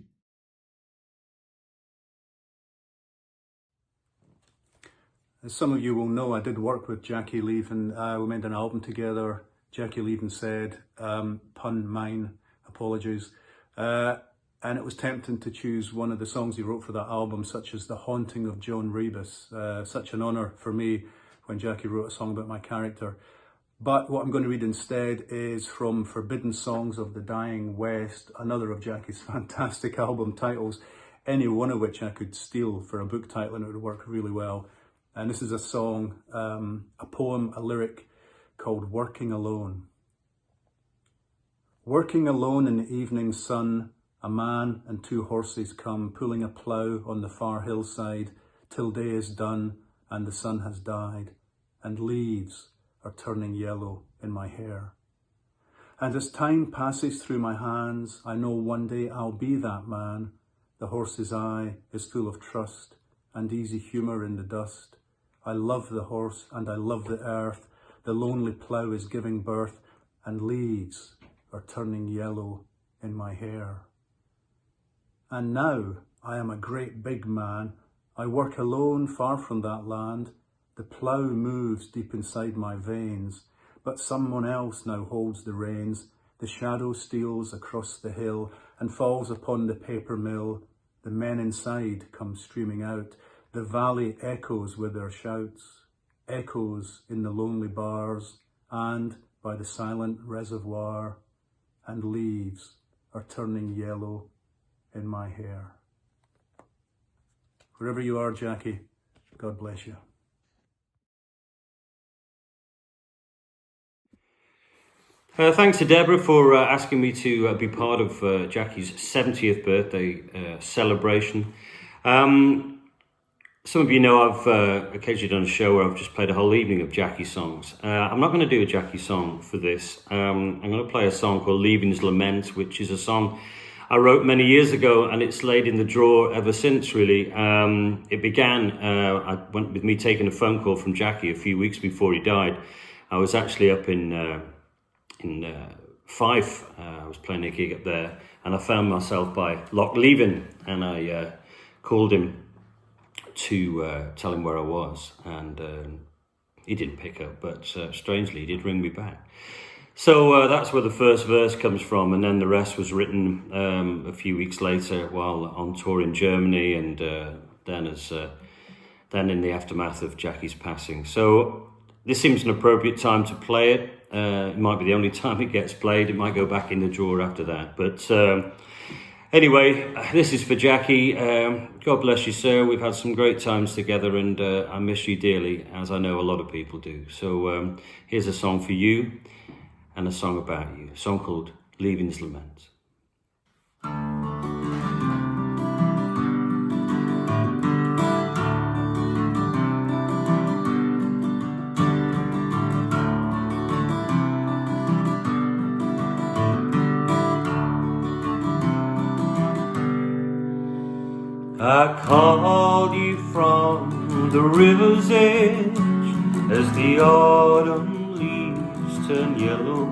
As some of you will know, I did work with Jackie Leven. We made an album together. Jackie Leven said, pun mine, apologies. And it was tempting to choose one of the songs he wrote for that album, such as The Haunting of John Rebus. Such an honour for me when Jackie wrote a song about my character. But what I'm going to read instead is from Forbidden Songs of the Dying West, another of Jackie's fantastic album titles, any one of which I could steal for a book title and it would work really well. And this is a song, a poem, a lyric called Working Alone. Working alone in the evening sun, a man and two horses come, pulling a plough on the far hillside, till day is done and the sun has died, and leaves are turning yellow in my hair. And as time passes through my hands, I know one day I'll be that man. The horse's eye is full of trust and easy humour in the dust. I love the horse and I love the earth. The lonely plough is giving birth, and leaves are turning yellow in my hair. And now I am a great big man. I work alone far from that land. The plough moves deep inside my veins, but someone else now holds the reins. The shadow steals across the hill and falls upon the paper mill. The men inside come streaming out. The valley echoes with their shouts, echoes in the lonely bars and by the silent reservoir, and leaves are turning yellow in my hair. Wherever you are, Jackie, God bless you. Thanks to Deborah for asking me to be part of Jackie's 70th birthday celebration. Some of you know I've occasionally done a show where I've just played a whole evening of Jackie songs. I'm not going to do a Jackie song for this. I'm going to play a song called Leaving's Lament, which is a song I wrote many years ago, and it's laid in the drawer ever since, really. It began with me taking a phone call from Jackie a few weeks before he died. I was actually up in Fife. I was playing a gig up there, and I found myself by Loch Leven, and I called him to tell him where I was, and he didn't pick up, but strangely he did ring me back. So that's where the first verse comes from, and then the rest was written a few weeks later while on tour in Germany, and then in the aftermath of Jackie's passing. So this seems an appropriate time to play it. It might be the only time it gets played. It might go back in the drawer after that. But anyway, this is for Jackie. God bless you, sir. We've had some great times together, and I miss you dearly, as I know a lot of people do. So here's a song for you and a song about you. A song called Leaving's Lament. I called you from the river's edge as the autumn leaves turn yellow.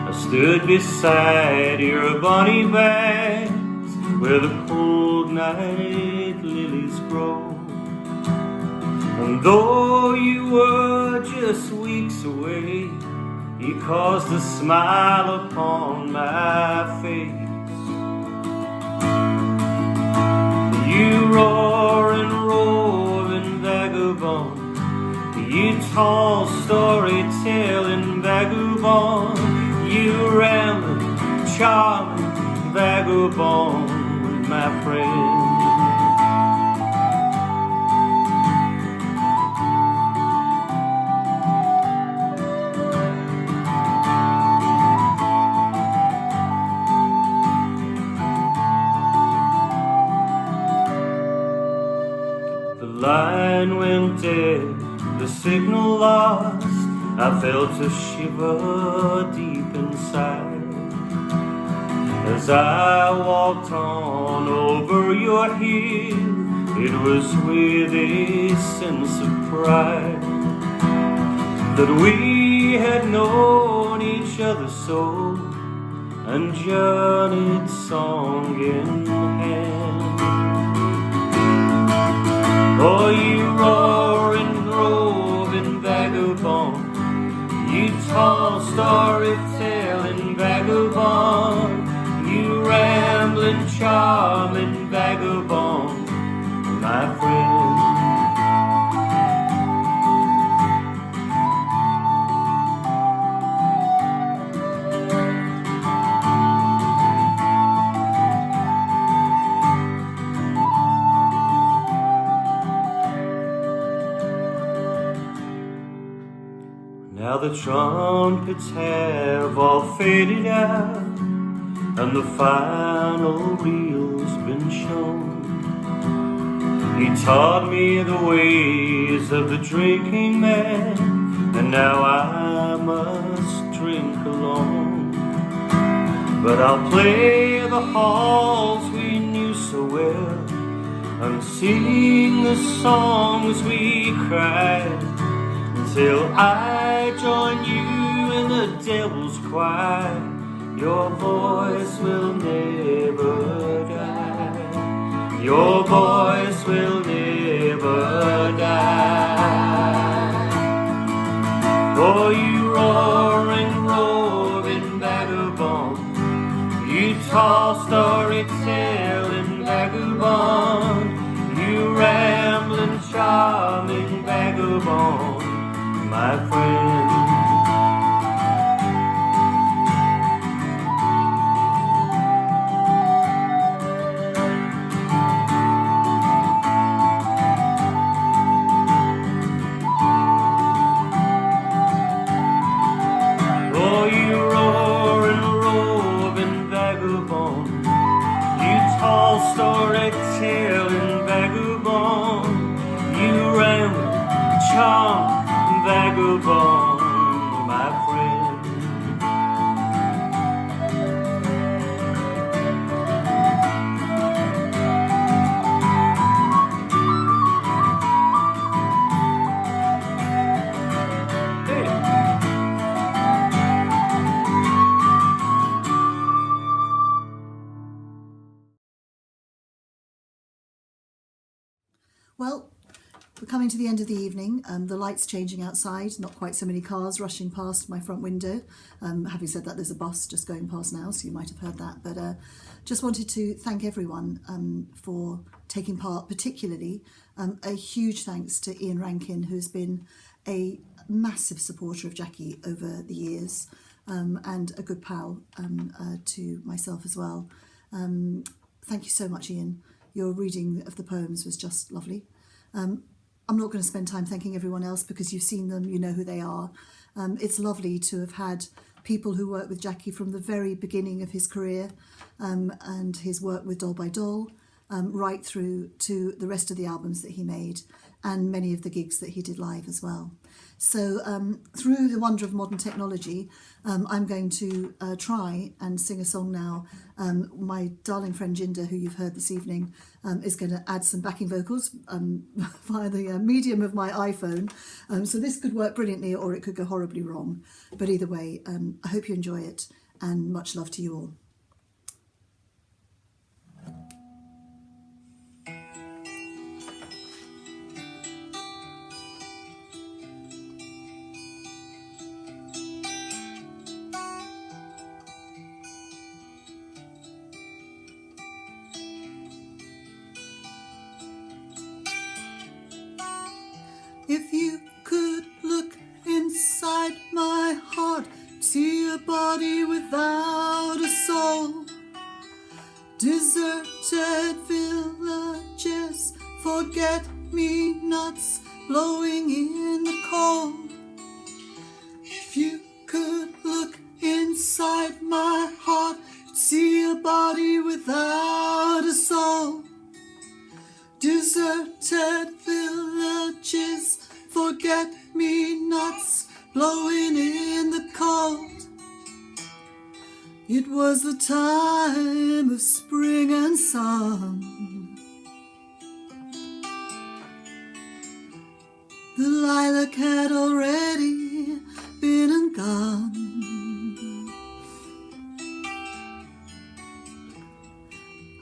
I stood beside your bonny banks where the cold night lilies grow. And though you were just weeks away, you caused a smile upon my face. You roaring, roving vagabond, you tall storytelling vagabond, you rambling, charming vagabond, my friend. Line went dead, the signal lost, I felt a shiver deep inside as I walked on over your hill. It was with a sense of pride that we had known each other so and journeyed song in hand. Oh, you roaring, roving vagabond, you tall storytelling vagabond, you rambling, charming vagabond, my friend. Now the trumpets have all faded out, and the final reel's been shown. He taught me the ways of the drinking man, and now I must drink alone. But I'll play the halls we knew so well, and sing the songs we cried, till I join you in the devil's choir. Your voice will never die. Your voice will never never die. Oh, you roaring, roving vagabond, you tall storytelling vagabond, you rambling, charming vagabond, my friend. Oh, you roaring, roving vagabond, you tall storytelling vagabond, you rambling, charming vagabond, my friend. Well, we're coming to the end of the evening. The light's changing outside, not quite so many cars rushing past my front window. Having said that, there's a bus just going past now, so you might have heard that. But just wanted to thank everyone for taking part, particularly a huge thanks to Ian Rankin, who's been a massive supporter of Jackie over the years, and a good pal to myself as well. Thank you so much, Ian. Your reading of the poems was just lovely. I'm not going to spend time thanking everyone else because you've seen them, you know who they are. It's lovely to have had people who worked with Jackie from the very beginning of his career and his work with Doll by Doll, right through to the rest of the albums that he made and many of the gigs that he did live as well. So through the wonder of modern technology, I'm going to try and sing a song now. My darling friend Jinder, who you've heard this evening, is going to add some backing vocals via the medium of my iPhone. So this could work brilliantly or it could go horribly wrong. But either way, I hope you enjoy it and much love to you all. If you could look inside my heart, see a body without a soul, deserted villages, forget-me-nots blowing in the cold. If you could look inside my heart, see a body without a soul, deserted villages, forget-me-nots blowing in the cold. It was the time of spring and sun. The lilac had already been and gone.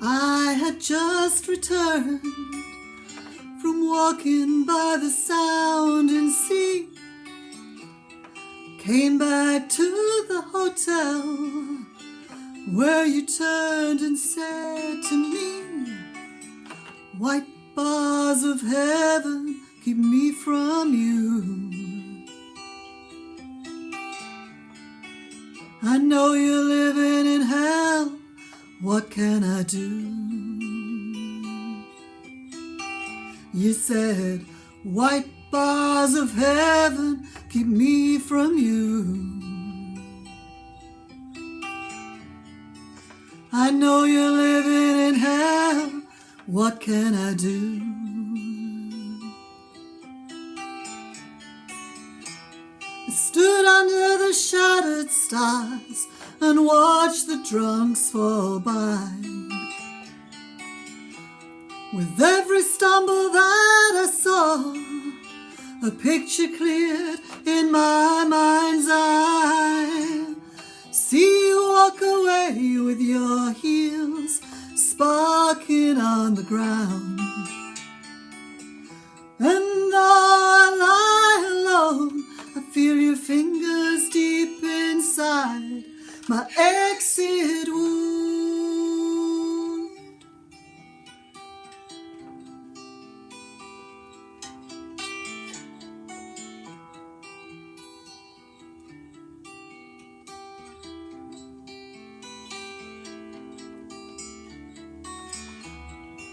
I had just returned from walking by the sounding sea, came back to the hotel where you turned and said to me, white bars of heaven keep me from you. I know you're living in hell, what can I do? You said, white bars of heaven keep me from you. I know you're living in hell, what can I do? I stood under the shattered stars and watched the drunks fall by. With every stumble that I saw, a picture cleared in my mind's eye. See you walk away with your heels sparking on the ground. though I lie alone, I feel your fingers deep inside my exit wound.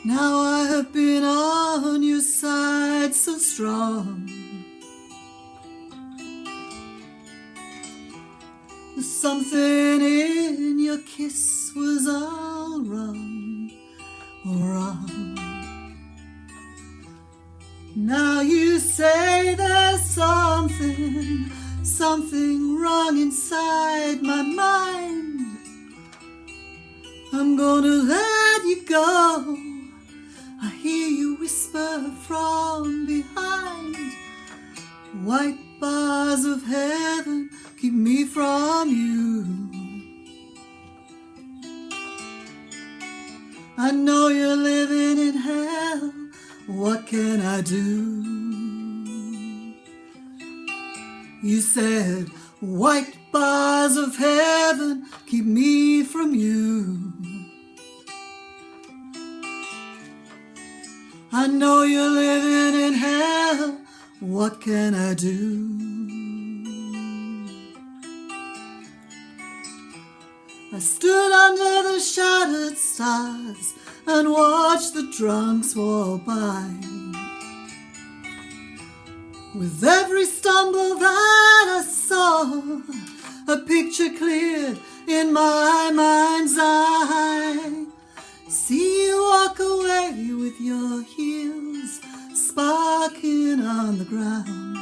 Now I have been on your side so strong. Something in your kiss was all wrong, wrong. Now you say there's something wrong inside my mind. I'm gonna let you go. I hear you whisper from behind. White bars of heaven keep me from you. I know you're living in hell. What can I do? You said white bars of heaven keep me from you. I know you're living in hell. What can I do? I stood under the shattered stars and watched the drunks walk by. With every stumble that I saw, a picture cleared in my mind's eye. See you walk away with your heels sparking on the ground.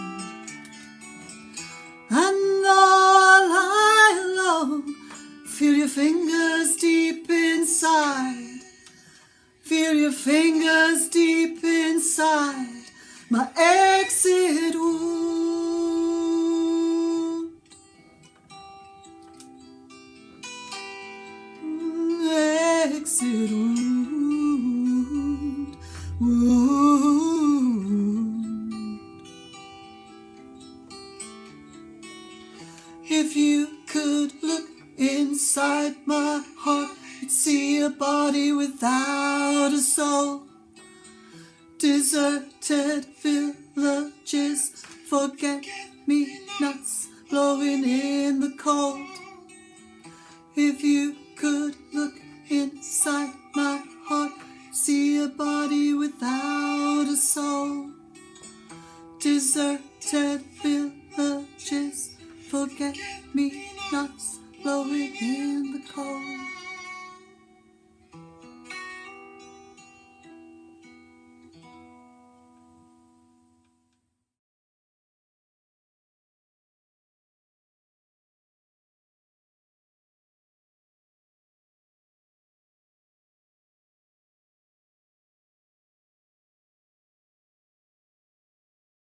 And though I lie alone, feel your fingers deep inside. Feel your fingers deep inside my exit wound. Exit wound, wound. If you could look inside my heart, you'd see a body without a soul. Deserted villages, forget-me-nots blowing in the cold. If you could look inside my heart, see a body without a soul. Deserted villages, forget-me-nots blowing in the cold.